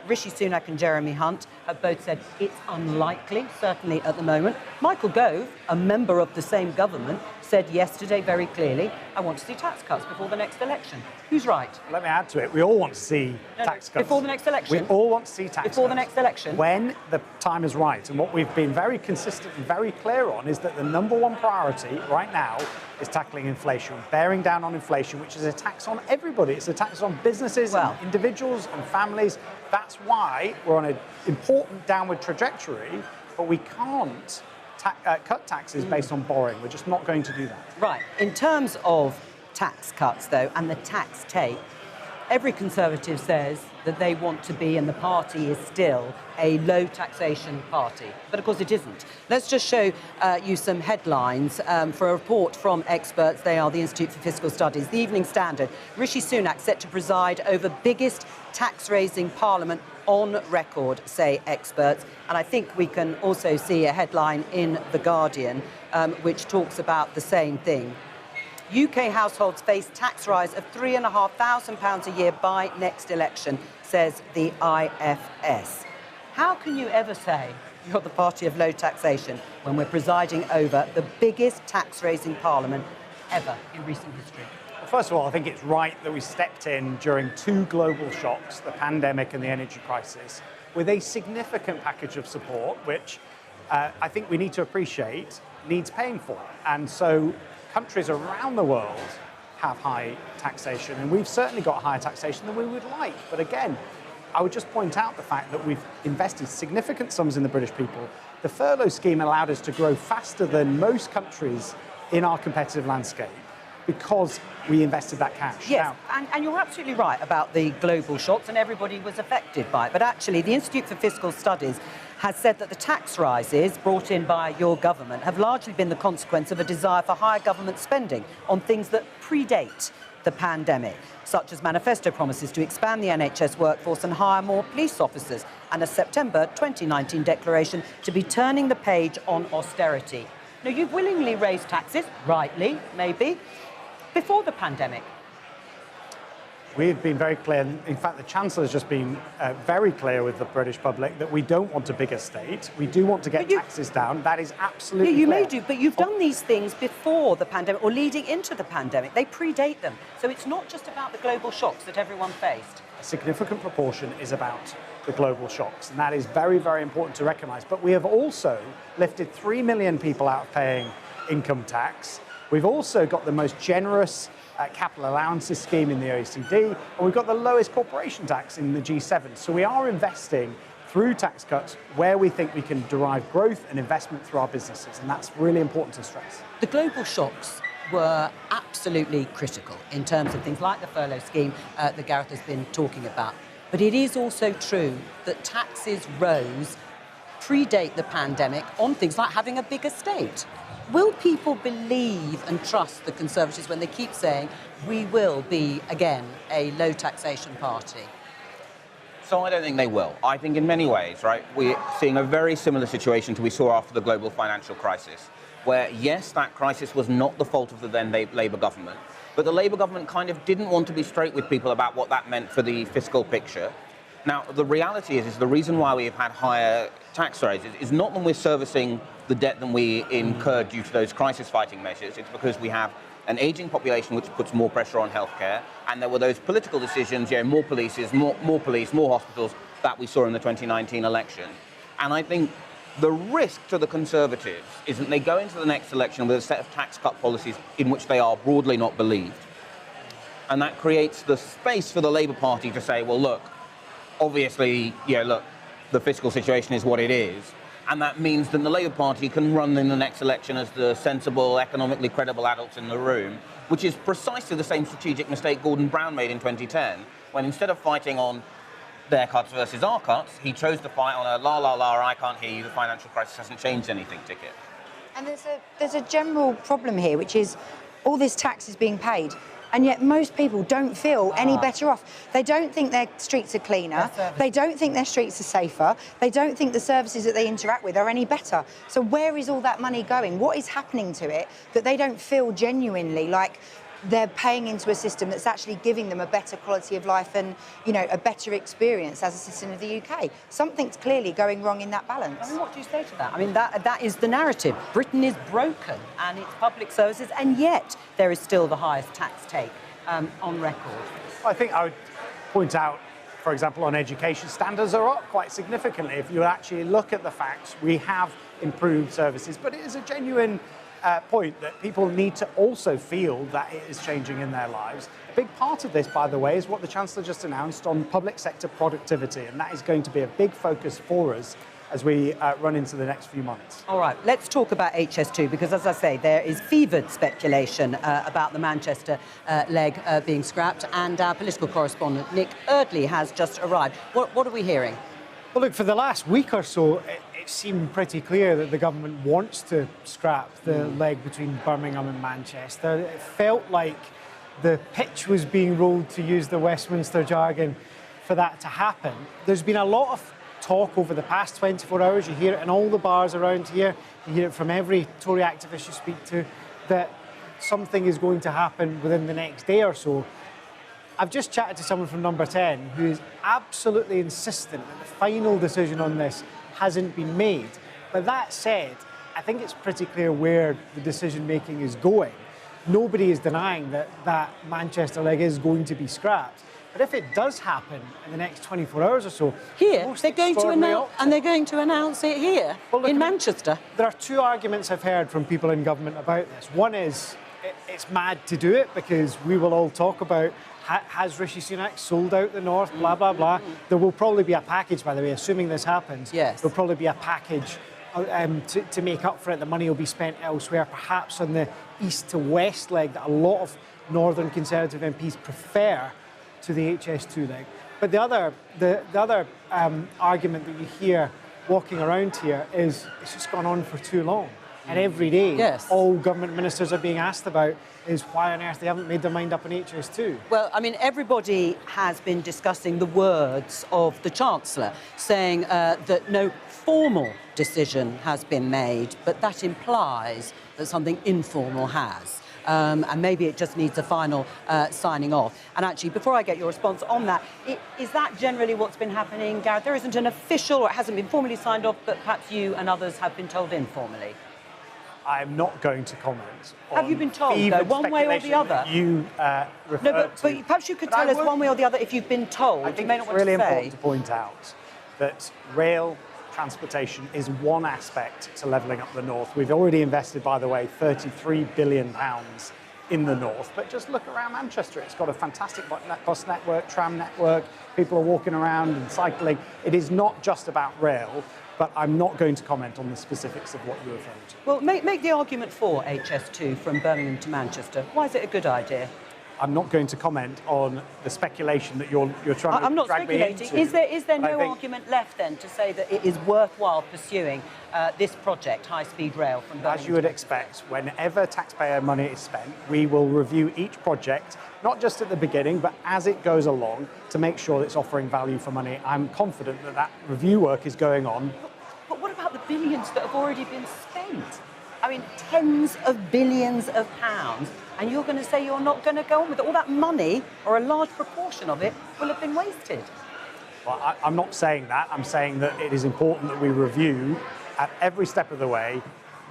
Rishi Sunak and Jeremy Hunt have both said it's unlikely, certainly at the moment. Michael Gove, a member of the same government, said yesterday very clearly, I want to see tax cuts before the next election. Who's right? Let me add to it. We all want to see tax cuts. Before the next election? We all want to see tax Before cuts. the next election? When the time is right. And what we've been very consistent and very clear on is that the number one priority right now is tackling inflation, bearing down on inflation, which is a tax on everybody. It's a tax on businesses, and individuals and families. That's why we're on an important downward trajectory, but we can't cut taxes based on borrowing. We're just not going to do that. Right. In terms of tax cuts, though, and the tax take, every Conservative says that they want to be, and the party is still, a low taxation party. But of course it isn't. Let's just show you some headlines for a report from experts. They are the Institute for Fiscal Studies. The Evening Standard. Rishi Sunak set to preside over biggest tax-raising parliament on record, say experts. And I think we can also see a headline in The Guardian which talks about the same thing. UK households face tax rise of £3,500 a year by next election, says the IFS. How can you ever say you're the party of low taxation when we're presiding over the biggest tax-raising parliament ever in recent history? Well, first of all, I think it's right that we stepped in during two global shocks, the pandemic and the energy crisis, with a significant package of support, which I think we need to appreciate needs paying for. And so countries around the world have high taxation, and we've certainly got higher taxation than we would like. But again, I would just point out the fact that we've invested significant sums in the British people. The furlough scheme allowed us to grow faster than most countries in our competitive landscape because we invested that cash. Yes, Now, and you're absolutely right about the global shocks, and everybody was affected by it. But actually, the Institute for Fiscal Studies has said that the tax rises brought in by your government have largely been the consequence of a desire for higher government spending on things that predate the pandemic, such as manifesto promises to expand the NHS workforce and hire more police officers, and a September 2019 declaration to be turning the page on austerity. Now, you've willingly raised taxes, rightly, maybe, before the pandemic. we've been very clear. In fact, the Chancellor has just been very clear with the British public that we don't want a bigger state. We do want to get taxes down. That is absolutely you clear. may do, but you've done these things before the pandemic or leading into the pandemic. They predate them. So it's not just about the global shocks that everyone faced. A significant proportion is about the global shocks, and that is very, very important to recognise. But we have also lifted 3 million people out of paying income tax. We've also got the most generous capital allowances scheme in the OECD, and we've got the lowest corporation tax in the G7. So we are investing through tax cuts where we think we can derive growth and investment through our businesses, and that's really important to stress. The global shocks were absolutely critical in terms of things like the furlough scheme that Gareth has been talking about. But it is also true that taxes rose predate the pandemic on things like having a bigger state. Will people believe and trust the Conservatives when they keep saying we will be, again, a low taxation party? So I don't think they will. I think in many ways, right, we're seeing a very similar situation to we saw after the global financial crisis, where, yes, that crisis was not the fault of the then Labour government, but the Labour government kind of didn't want to be straight with people about what that meant for the fiscal picture. Now, the reality is the reason why we've had higher tax raises is not when we're servicing the debt than we incurred due to those crisis-fighting measures. It's because we have an aging population which puts more pressure on healthcare, and there were those political decisions, more police, more hospitals that we saw in the 2019 election. And I think the risk to the Conservatives is that they go into the next election with a set of tax cut policies in which they are broadly not believed. And that creates the space for the Labour Party to say, well, look, obviously, the fiscal situation is what it is. And that means that the Labour Party can run in the next election as the sensible, economically credible adults in the room, which is precisely the same strategic mistake Gordon Brown made in 2010, when instead of fighting on their cuts versus our cuts, he chose to fight on a la, la, la, I can't hear you, the financial crisis hasn't changed anything ticket. And there's a general problem here, which is all this tax is being paid, and yet most people don't feel any better off. They don't think their streets are cleaner. They don't think their streets are safer. They don't think the services that they interact with are any better. So where is all that money going? What is happening to it that they don't feel genuinely like they're paying into a system that's actually giving them a better quality of life and, a better experience as a citizen of the UK. Something's clearly going wrong in that balance. I mean, what do you say to that? I mean, that is the narrative. Britain is broken and its public services, and yet there is still the highest tax take on record. I think I would point out, for example, on education, standards are up quite significantly. If you actually look at the facts, we have improved services, but it is a genuine point that people need to also feel that it is changing in their lives. A big part of this, by the way, is what the Chancellor just announced on public sector productivity, and that is going to be a big focus for us as we run into the next few months. All right, let's talk about HS2, because, as I say, there is fevered speculation about the Manchester leg being scrapped, and our political correspondent, Nick Eardley, has just arrived. What are we hearing? Well, look, for the last week or so, it seemed pretty clear that the government wants to scrap the leg between Birmingham and Manchester. It felt like the pitch was being rolled, to use the Westminster jargon, for that to happen. There's been a lot of talk over the past 24 hours. You hear it in all the bars around here. You hear it from every Tory activist you speak to, that something is going to happen within the next day or so. I've just chatted to someone from Number 10 who is absolutely insistent that the final decision on this hasn't been made. But that said, I think it's pretty clear where the decision-making is going. Nobody is denying that that Manchester leg is going to be scrapped. But if it does happen in the next 24 hours or so... Here, they're going to announce it here, in Manchester. There are two arguments I've heard from people in government about this. One is, it's mad to do it, because we will all talk about, has Rishi Sunak sold out the North, blah, blah, blah. There will probably be a package, by the way, assuming this happens. Yes. There'll probably be a package to make up for it. The money will be spent elsewhere, perhaps on the east to west leg that a lot of Northern Conservative MPs prefer to the HS2 leg. But the other argument that you hear walking around here is it's just gone on for too long. And every day, all government ministers are being asked about is why on earth they haven't made their mind up on HS2. Well, I mean, everybody has been discussing the words of the Chancellor, saying that no formal decision has been made, but that implies that something informal has. And maybe it just needs a final signing off. And actually, before I get your response on that, is that generally what's been happening, Gareth? There isn't an official, or it hasn't been formally signed off, but perhaps you and others have been told informally. I'm not going to comment on... Have you been told, though, one way or the other? You referred but perhaps you could tell us one way or the other if you've been told. I think you may not it's want really to say. important to point out that rail transportation is one aspect to levelling up the North. We've already invested, by the way, £33 billion in the North. But just look around Manchester. It's got a fantastic bus network, tram network. People are walking around and cycling. It is not just about rail. But I'm not going to comment on the specifics of what you're referring to. Well, make the argument for HS2 from Birmingham to Manchester. Why is it a good idea? I'm not going to comment on the speculation that you're trying to I'm not drag me speculating. into. Is there no argument left then to say that it is worthwhile pursuing this project, high-speed rail from Birmingham? As you would expect, whenever taxpayer money is spent, we will review each project, not just at the beginning, but as it goes along, to make sure that it's offering value for money. I'm confident that that review work is going on. But what about the billions that have already been spent? I mean, tens of billions of pounds, and you're going to say you're not going to go on with it? All that money, or a large proportion of it, will have been wasted. Well, I'm not saying that. I'm saying that it is important that we review at every step of the way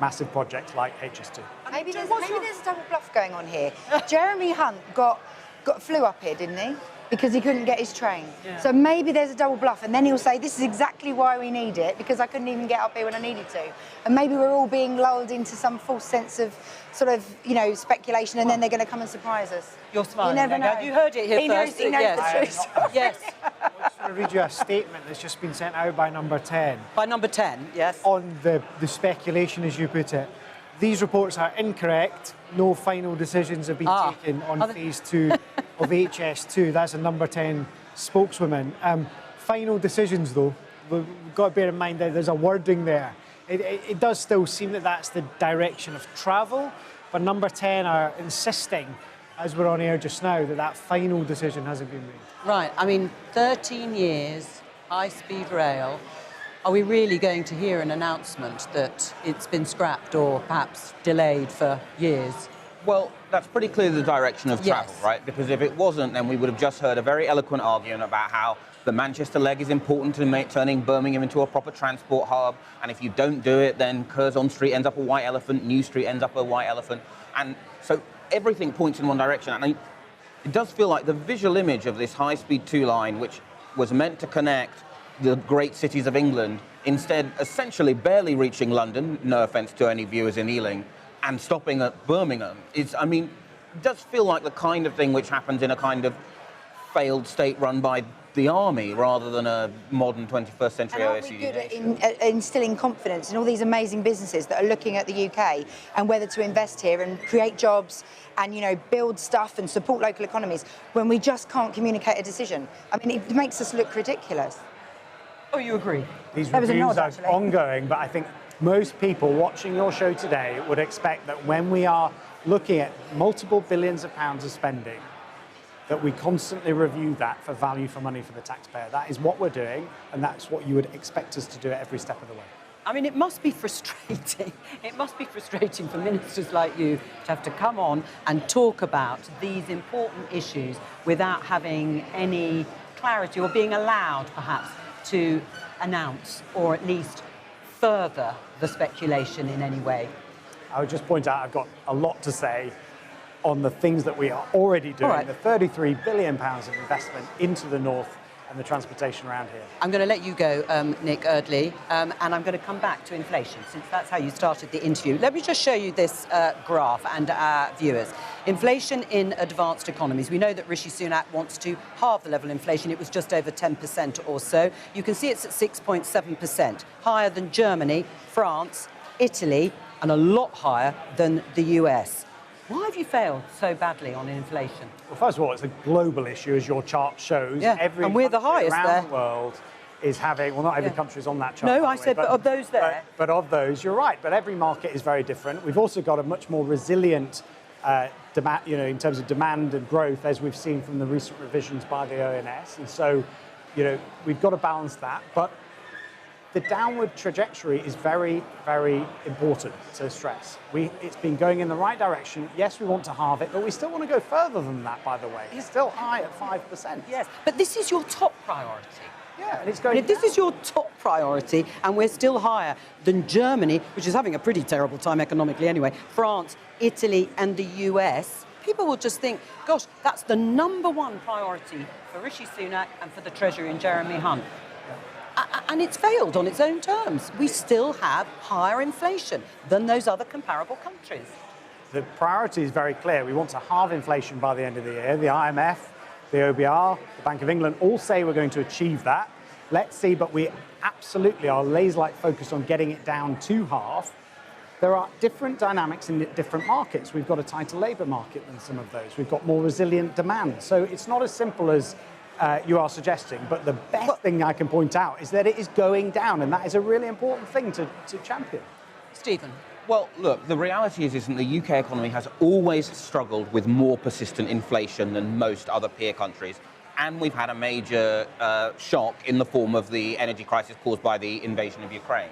massive projects like HS2. Maybe there's a double bluff going on here. Jeremy Hunt flew up here, didn't he? Because he couldn't get his train. Yeah. So maybe there's a double bluff, and then he'll say, this is exactly why we need it, because I couldn't even get up here when I needed to. And maybe we're all being lulled into some false sense of sort of, speculation, and then they're going to come and surprise us. You're smiling. You never know. You heard it here first. He knows the truth. Yes. I just want to read you a statement that's just been sent out by Number 10. By Number 10, yes. On the speculation, as you put it. These reports are incorrect. No final decisions have been taken on phase 2 of HS2. That's a Number 10 spokeswoman. Final decisions, though, we've got to bear in mind that there's a wording there. It does still seem that that's the direction of travel, but Number 10 are insisting, as we're on air just now, that that final decision hasn't been made. Right. I mean, 13 years, high-speed rail. Are we really going to hear an announcement that it's been scrapped or perhaps delayed for years? Well, that's pretty clearly the direction of travel, Yes. right? Because if it wasn't, then we would have just heard a very eloquent argument about how the Manchester leg is important to turning Birmingham into a proper transport hub, and if you don't do it, then Curzon Street ends up a white elephant, New Street ends up a white elephant, and so everything points in one direction. And it does feel like the visual image of this high-speed 2 line, which was meant to connect the great cities of England, instead essentially barely reaching London, no offence to any viewers in Ealing, and stopping at Birmingham, it does feel like the kind of thing which happens in a kind of failed state run by the army rather than a modern 21st century And aren't OECD we good nation. at instilling confidence in all these amazing businesses that are looking at the UK and whether to invest here and create jobs and, you know, build stuff and support local economies when we just can't communicate a decision? I mean, it makes us look ridiculous. Oh, you agree? These There was a reviews nod, are actually. ongoing, but I think most people watching your show today would expect that when we are looking at multiple billions of pounds of spending, that we constantly review that for value for money for the taxpayer. That is what we're doing, and that's what you would expect us to do at every step of the way. I mean, it must be frustrating. It must be frustrating for ministers like you to have to come on and talk about these important issues without having any clarity or being allowed, perhaps, to announce or at least further the speculation in any way. I would just point out I've got a lot to say on the things that we are already doing, All right. the £33 billion of investment into the north and the transportation around here. I'm going to let you go, Nick Eardley, and I'm going to come back to inflation, since that's how you started the interview. Let me just show you this graph and our viewers. Inflation in advanced economies. We know that Rishi Sunak wants to halve the level of inflation. It was just over 10% or so. You can see it's at 6.7%, higher than Germany, France, Italy, and a lot higher than the US. Why have you failed so badly on inflation? Well, first of all, it's a global issue, as your chart shows. Yeah, Every and we're the country highest around there. the world is having, well, not every Yeah. country is on that chart. No, by I the way, said, but of those there. But of those, you're right. But every market is very different. We've also got a much more resilient demand, you know, in terms of demand and growth, as we've seen from the recent revisions by the ONS. And so, you know, we've got to balance that. But the downward trajectory is very, very important to stress. It's been going in the right direction. Yes, we want to halve it, but we still want to go further than that, by the way. It's still high at 5%. Yes, but this is your top priority. Yeah, and it's And going if this down. is your top priority, and we're still higher than Germany, which is having a pretty terrible time economically anyway, France, Italy, and the US, people will just think, gosh, that's the number one priority for Rishi Sunak and for the Treasury and Jeremy Hunt. And it's failed on its own terms. We still have higher inflation than those other comparable countries. The priority is very clear. We want to halve inflation by the end of the year. The IMF, the OBR, the Bank of England all say we're going to achieve that. Let's see, but we absolutely are laser-like focused on getting it down to half. There are different dynamics in different markets. We've got a tighter labour market than some of those. We've got more resilient demand. So it's not as simple as you are suggesting, but the best thing I can point out is that it is going down, and that is a really important thing to champion. Stephen. Well, look, the reality is that the UK economy has always struggled with more persistent inflation than most other peer countries. And we've had a major shock in the form of the energy crisis caused by the invasion of Ukraine.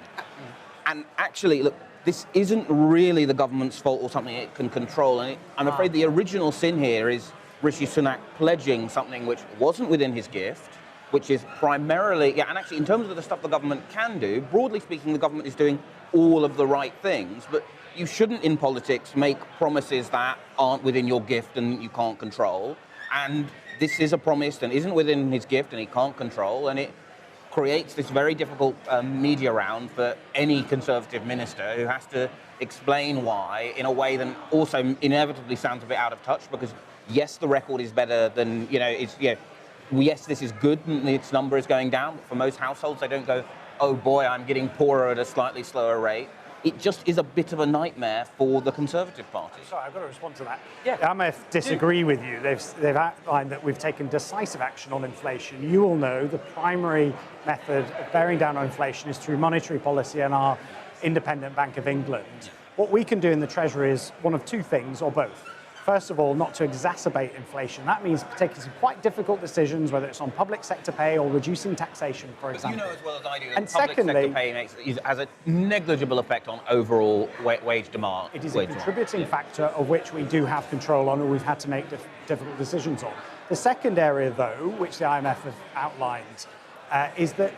And actually, look, this isn't really the government's fault or something it can control. And I'm afraid the original sin here is Rishi Sunak pledging something which wasn't within his gift, which is primarily, and actually in terms of the stuff the government can do, broadly speaking, the government is doing all of the right things, but you shouldn't in politics make promises that aren't within your gift and you can't control. And this is a promise that isn't within his gift and he can't control, and it creates this very difficult media round for any Conservative minister who has to explain why in a way that also inevitably sounds a bit out of touch, because yes, the record is better than, yes, this is good and its number is going down, but for most households, they don't go, oh boy, I'm getting poorer at a slightly slower rate. It just is a bit of a nightmare for the Conservative Party. Sorry, I've got to respond to that. Yeah. The IMF disagree with you. They've outlined that we've taken decisive action on inflation. You all know the primary method of bearing down on inflation is through monetary policy and our independent Bank of England. What we can do in the Treasury is one of two things, or both. first of all, not to exacerbate inflation. That means taking some quite difficult decisions, whether it's on public sector pay or reducing taxation, for example. You know as well as I do that And public secondly, sector pay has a negligible effect on overall wage demand. it is a contributing factor of which we do have control on, or we've had to make difficult decisions on. The second area, though, which the IMF have outlined, is that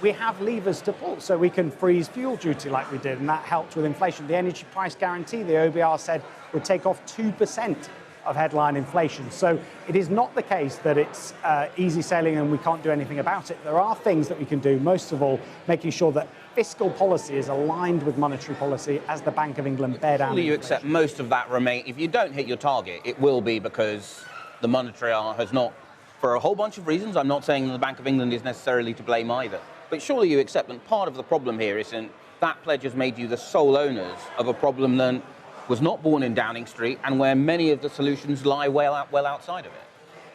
we have levers to pull. So we can freeze fuel duty like we did, and that helped with inflation. The energy price guarantee, the OBR said, would take off 2% of headline inflation. So it is not the case that it's easy sailing and we can't do anything about it. There are things that we can do, most of all, making sure that fiscal policy is aligned with monetary policy as the Bank of England bear down. Surely you accept most of that remain. If you don't hit your target, it will be because the monetary arm has not, for a whole bunch of reasons. I'm not saying the Bank of England is necessarily to blame either. But surely you accept that part of the problem here is that pledge has made you the sole owners of a problem that was not born in Downing Street and where many of the solutions lie well outside of it.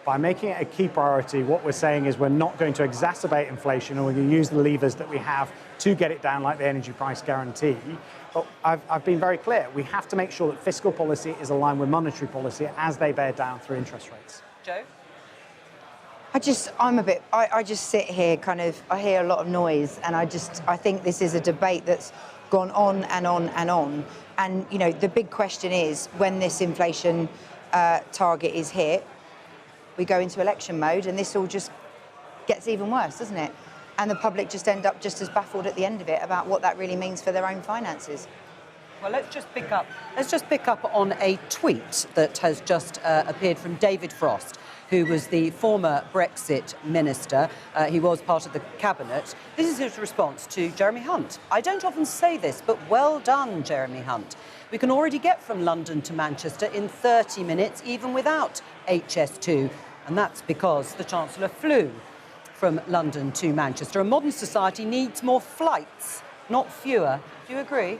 By making it a key priority, what we're saying is we're not going to exacerbate inflation, and we're going to use the levers that we have to get it down, like the energy price guarantee. But I've been very clear. We have to make sure that fiscal policy is aligned with monetary policy as they bear down through interest rates. Joe? I just sit here I hear a lot of noise, and I think this is a debate that's gone on and on and on. And, you know, the big question is, when this inflation target is hit, we go into election mode, and this all just gets even worse, doesn't it? And the public just end up just as baffled at the end of it about what that really means for their own finances. Well, let's just pick up on a tweet that has just appeared from David Frost, who was the former Brexit minister. He was part of the cabinet. This is his response to Jeremy Hunt. I don't often say this, but well done, Jeremy Hunt. We can already get from London to Manchester in 30 minutes, even without HS2. And that's because the Chancellor flew from London to Manchester. A modern society needs more flights, not fewer. Do you agree?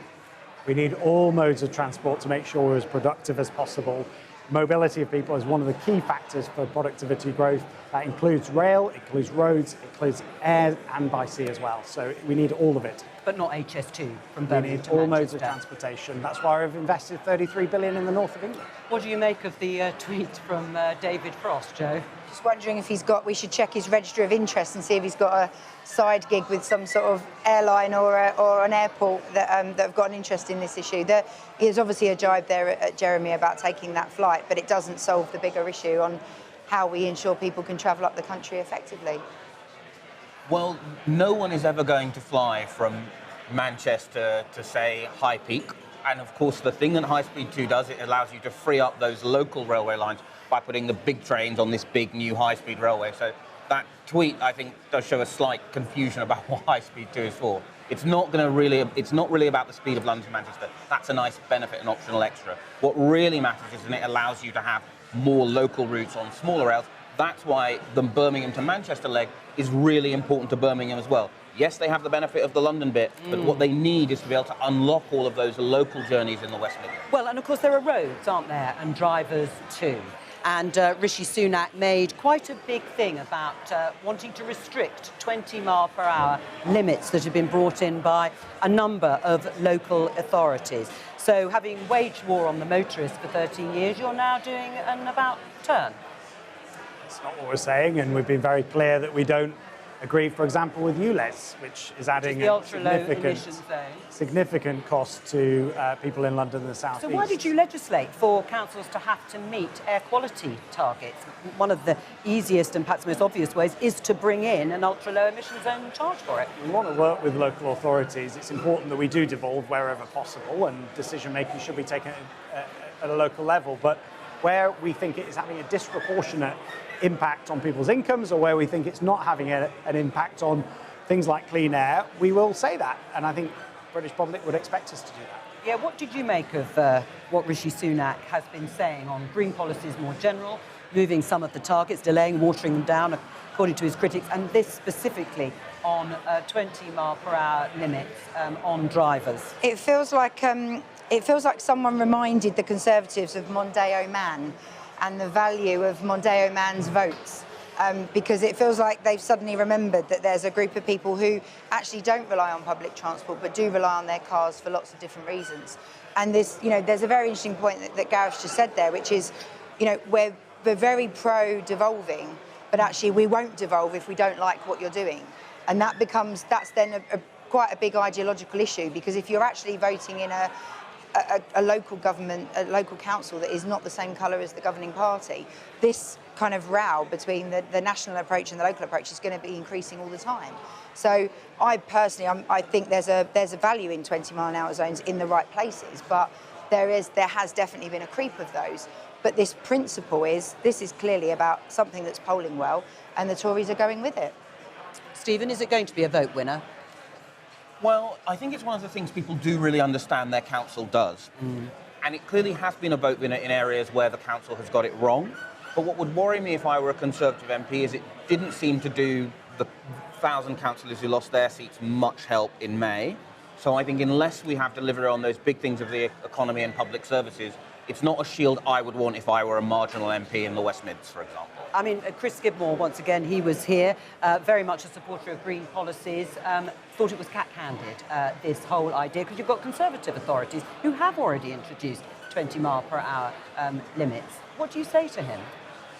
We need all modes of transport to make sure we're as productive as possible. Mobility of people is one of the key factors for productivity growth. That includes rail, it includes roads, it includes air and by sea as well. So we need all of it. But not HS2 from We Birmingham need to all Manchester. modes of transportation. That's why we've invested 33 billion in the north of England. What do you make of the tweet from David Frost, Joe? Just wondering if we should check his register of interest and see if he's got a side gig with some sort of airline or an airport that have got an interest in this issue. There's obviously a jibe there at Jeremy about taking that flight, but it doesn't solve the bigger issue on how we ensure people can travel up the country effectively. Well, no one is ever going to fly from Manchester to, say, High Peak. And of course, the thing that High Speed 2 does, it allows you to free up those local railway lines by putting the big trains on this big new high-speed railway. So that tweet, I think, does show a slight confusion about what High Speed 2 is for. It's not really about the speed of London to Manchester. That's a nice benefit and optional extra. What really matters is that it allows you to have more local routes on smaller rails. That's why the Birmingham to Manchester leg is really important to Birmingham as well. Yes, they have the benefit of the London bit, but what they need is to be able to unlock all of those local journeys in the West Midlands. Well, and of course there are roads, aren't there, and drivers too. And Rishi Sunak made quite a big thing about wanting to restrict 20-mile-per-hour limits that have been brought in by a number of local authorities. So having waged war on the motorists for 13 years, you're now doing an about turn. That's not what we're saying, and we've been very clear that we don't agree, for example, with ULEZ, which is adding the ultra-low emissions zone. Significant cost to people in London and the South East. So why did you legislate for councils to have to meet air quality targets? One of the easiest and perhaps most obvious ways is to bring in an ultra-low emission zone and charge for it. We want to work with local authorities. It's important that we do devolve wherever possible, and decision-making should be taken at a local level. But where we think it is having a disproportionate impact on people's incomes, or where we think it's not having an impact on things like clean air, we will say that. And I think the British public would expect us to do that. Yeah, what did you make of what Rishi Sunak has been saying on green policies more general, moving some of the targets, delaying, watering them down, according to his critics, and this specifically on 20-mile-per-hour limits on drivers? It feels like someone reminded the Conservatives of Mondeo Man and the value of Mondeo Man's votes. because it feels like they've suddenly remembered that there's a group of people who actually don't rely on public transport but do rely on their cars for lots of different reasons. And there's a very interesting point that Gareth just said there, which is, we're very pro-devolving, but actually we won't devolve if we don't like what you're doing. And that's then quite a big ideological issue, because if you're actually voting in a local government, a local council that is not the same colour as the governing party, this kind of row between the national approach and the local approach is going to be increasing all the time. So I personally, I think there's a value in 20-mile-an-hour zones in the right places, but there has definitely been a creep of those. But this is clearly about something that's polling well, and the Tories are going with it. Stephen, is it going to be a vote winner? Well, I think it's one of the things people do really understand their council does. And it clearly has been a vote winner in areas where the council has got it wrong. But what would worry me if I were a Conservative MP is it didn't seem to do the 1,000 councillors who lost their seats much help in May. So I think unless we have delivery on those big things of the economy and public services, it's not a shield I would want if I were a marginal MP in the West Mids, for example. I mean, Chris Skidmore, once again, he was here, very much a supporter of green policies, thought it was cat-handed, this whole idea, because you've got Conservative authorities who have already introduced 20-mile-per-hour limits. What do you say to him?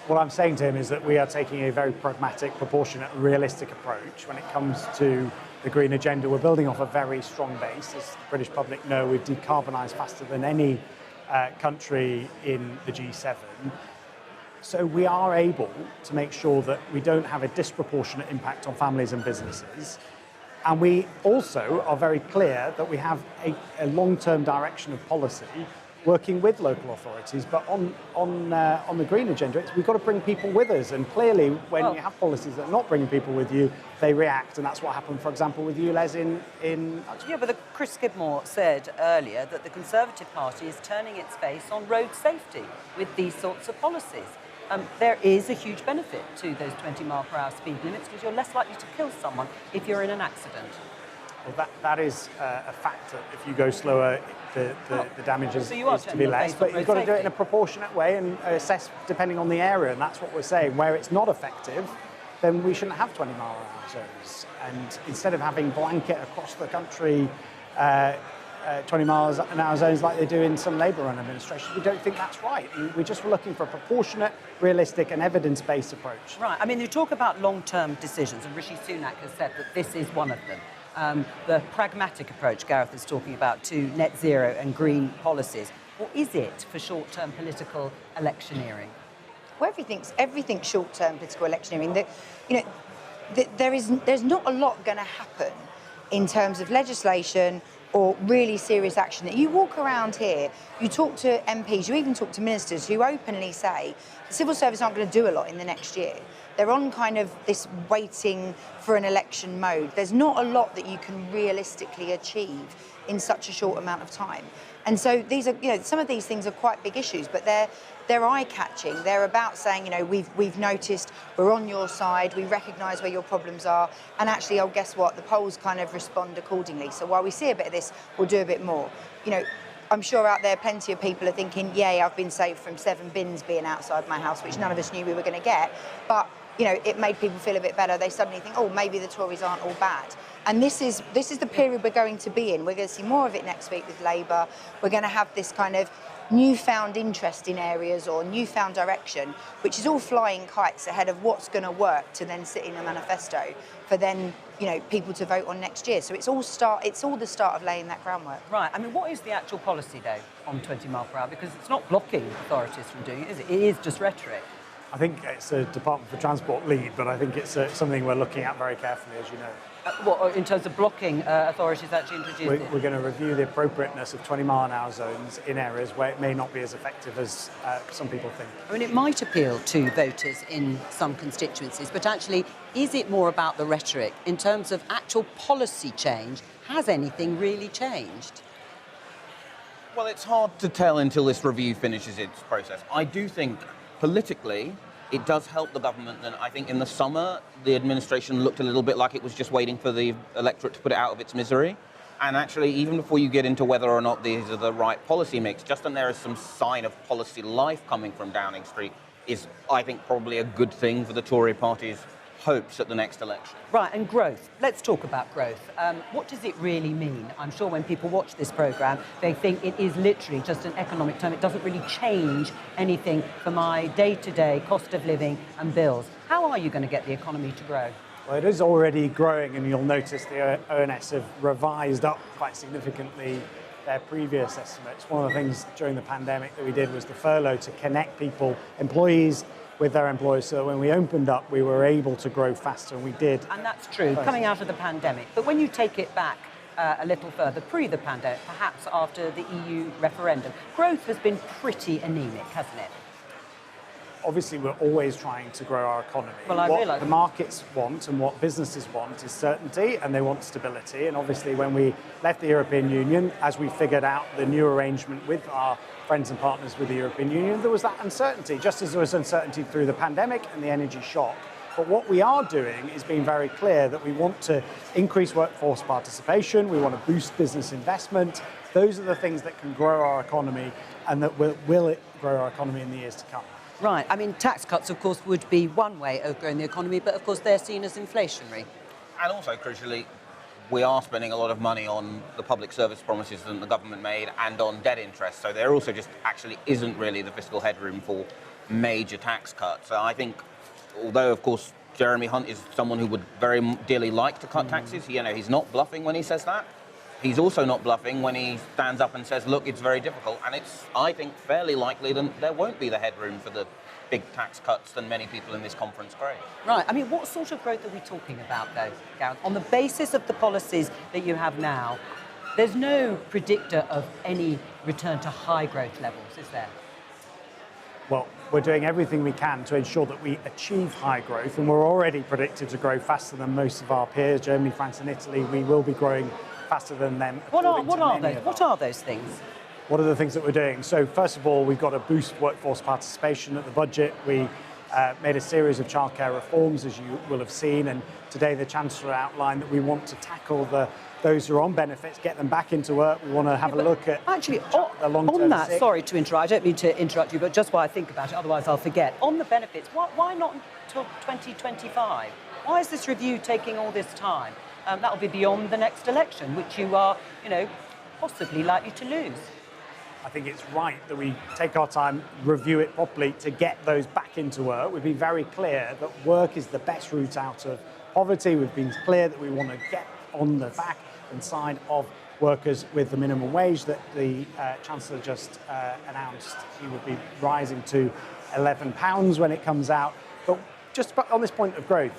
What I'm saying to him is that we are taking a very pragmatic, proportionate, realistic approach when it comes to the green agenda. We're building off a very strong base. As the British public know, we've decarbonised faster than any country in the G7. So we are able to make sure that we don't have a disproportionate impact on families and businesses. And we also are very clear that we have a long-term direction of policy working with local authorities, but on the green agenda, we've got to bring people with us. And clearly, when you have policies that are not bringing people with you, they react, and that's what happened, for example, with ULEZ in. Yeah, but Chris Skidmore said earlier that the Conservative Party is turning its face on road safety with these sorts of policies. There is a huge benefit to those 20-mile-per-hour speed limits because you're less likely to kill someone if you're in an accident. Well, that is a factor. If you go slower, the damage is to be less. But you've got to do it in a proportionate way and assess depending on the area, and that's what we're saying. Where it's not effective, then we shouldn't have 20-mile-an-hour zones. And instead of having blanket across the country 20-mile-an-hour zones like they do in some Labour-run administrations, we don't think that's right. We're just looking for a proportionate, realistic and evidence-based approach. Right. I mean, you talk about long-term decisions, and Rishi Sunak has said that this is one of them. The pragmatic approach Gareth is talking about to net zero and green policies. Or is it for short-term political electioneering? Well, everything's short-term political electioneering. There's not a lot going to happen in terms of legislation or really serious action. You walk around here, you talk to MPs, you even talk to ministers who openly say the civil service aren't going to do a lot in the next year. They're on kind of this waiting for an election mode. There's not a lot that you can realistically achieve in such a short amount of time. And so these are, some of these things are quite big issues, but they're eye-catching. They're about saying, we've noticed, we're on your side, we recognise where your problems are, and actually, guess what? The polls kind of respond accordingly. So while we see a bit of this, we'll do a bit more. I'm sure out there plenty of people are thinking, yay, I've been saved from 7 bins being outside my house, which none of us knew we were going to get. But it made people feel a bit better. They suddenly think, oh, maybe the Tories aren't all bad. And this is the period we're going to be in. We're going to see more of it next week with Labour. We're going to have this kind of newfound interest in areas or newfound direction, which is all flying kites ahead of what's going to work to then sit in a manifesto for then, people to vote on next year. So it's all the start of laying that groundwork. Right. I mean, what is the actual policy, though, on 20 mile per hour? Because it's not blocking authorities from doing it, is it? It is just rhetoric. I think it's a Department for Transport lead, but I think it's something we're looking at very carefully, as you know. What, in terms of blocking authorities actually introducing it? We're going to review the appropriateness of 20-mile-an-hour zones in areas where it may not be as effective as some people think. I mean, it might appeal to voters in some constituencies, but actually, is it more about the rhetoric? In terms of actual policy change, has anything really changed? Well, it's hard to tell until this review finishes its process. I do think, politically, it does help the government, and I think in the summer the administration looked a little bit like it was just waiting for the electorate to put it out of its misery. And actually, even before you get into whether or not these are the right policy mix, just when there is some sign of policy life coming from Downing Street, is, I think, probably a good thing for the Tory party's hopes at the next election. Right, and growth. Let's talk about growth. What does it really mean? I'm sure when people watch this programme, they think it is literally just an economic term. It doesn't really change anything for my day-to-day cost of living and bills. How are you going to get the economy to grow? Well, it is already growing, and you'll notice the ONS have revised up quite significantly their previous estimates. One of the things during the pandemic that we did was the furlough to connect people, employees, with their employers, so when we opened up, we were able to grow faster, and we did. And that's true, coming out of the pandemic. But when you take it back a little further, pre the pandemic, perhaps after the EU referendum, growth has been pretty anemic, hasn't it? Obviously, we're always trying to grow our economy. Well, I realise what the markets want and what businesses want is certainty, and they want stability. And obviously, when we left the European Union, as we figured out the new arrangement with our friends and partners with the European Union, there was that uncertainty, just as there was uncertainty through the pandemic and the energy shock. But what we are doing is being very clear that we want to increase workforce participation, we want to boost business investment. Those are the things that can grow our economy, and that will grow our economy in the years to come. Right, I mean, tax cuts, of course, would be one way of growing the economy, but of course they're seen as inflationary. And also, crucially, we are spending a lot of money on the public service promises that the government made and on debt interest. So there also just actually isn't really the fiscal headroom for major tax cuts. So I think, although, of course, Jeremy Hunt is someone who would very dearly like to cut taxes, he's not bluffing when he says that. He's also not bluffing when he stands up and says, look, it's very difficult. And it's, I think, fairly likely that there won't be the headroom for the big tax cuts than many people in this conference crave. Right, I mean, what sort of growth are we talking about, though, Gareth? On the basis of the policies that you have now, there's no predictor of any return to high growth levels, is there? Well, we're doing everything we can to ensure that we achieve high growth, and we're already predicted to grow faster than most of our peers, Germany, France and Italy. We will be growing faster than them. What are those things? What are the things that we're doing? So first of all, we've got to boost workforce participation at the budget. We made a series of childcare reforms, as you will have seen, and today the Chancellor outlined that we want to tackle those who are on benefits, get them back into work. We want to have a look at actually the long-term on that. sick. Sorry to interrupt. I don't mean to interrupt you, but just while I think about it, otherwise I'll forget. On the benefits, why not until 2025? Why is this review taking all this time? That will be beyond the next election, which you are, possibly likely to lose. I think it's right that we take our time, review it properly to get those back into work. We've been very clear that work is the best route out of poverty. We've been clear that we want to get on the back and side of workers with the minimum wage that the Chancellor just announced. He will be rising to £11 when it comes out. But just on this point of growth,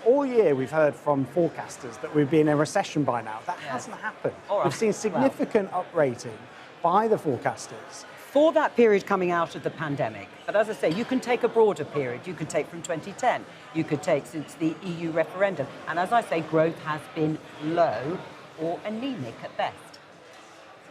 all year we've heard from forecasters that we'd be in a recession by now. That hasn't happened. All right. We've seen significant uprating by the forecasters. For that period coming out of the pandemic, but as I say, you can take a broader period. You could take from 2010. You could take since the EU referendum. And as I say, growth has been low or anemic at best.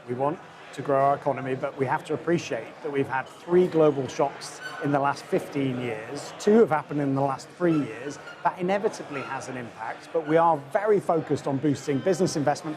We want to grow our economy, but we have to appreciate that we've had 3 global shocks in the last 15 years. 2 have happened in the last 3 years. That inevitably has an impact, but we are very focused on boosting business investment.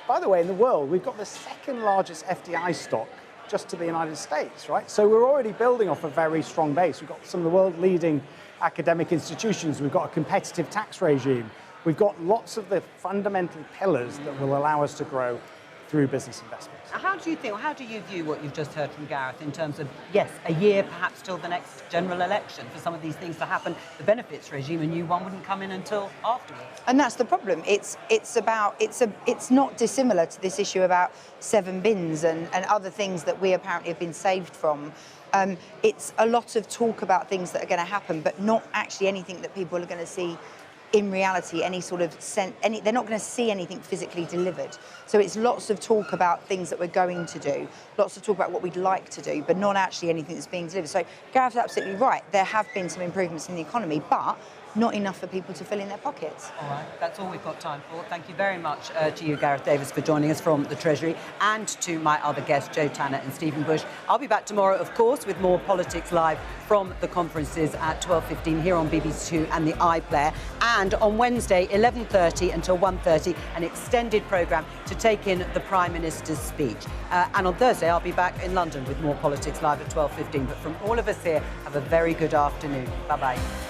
By the way, in the world, we've got the second largest FDI stock just to the United States, right? So we're already building off a very strong base. We've got some of the world leading academic institutions. We've got a competitive tax regime. We've got lots of the fundamental pillars that will allow us to grow through business investments. How do you view what you've just heard from Gareth in terms of, yes, a year perhaps till the next general election for some of these things to happen? The benefits regime, a new one, wouldn't come in until afterwards. And that's the problem. It's not dissimilar to this issue about 7 bins and other things that we apparently have been saved from. It's a lot of talk about things that are going to happen, but not actually anything that people are going to see in reality, they're not going to see anything physically delivered. So it's lots of talk about things that we're going to do, lots of talk about what we'd like to do, but not actually anything that's being delivered. So Gareth's absolutely right. There have been some improvements in the economy, but not enough for people to fill in their pockets. All right, that's all we've got time for. Thank you very much to you, Gareth Davis, for joining us from the Treasury, and to my other guests, Joe Tanner and Stephen Bush. I'll be back tomorrow, of course, with more Politics Live from the conferences at 12:15 here on BBC Two and the iPlayer, and on Wednesday 11:30 until 1:30, an extended programme to take in the Prime Minister's speech. And on Thursday I'll be back in London with more Politics Live at 12:15. But from all of us here, have a very good afternoon. Bye-bye.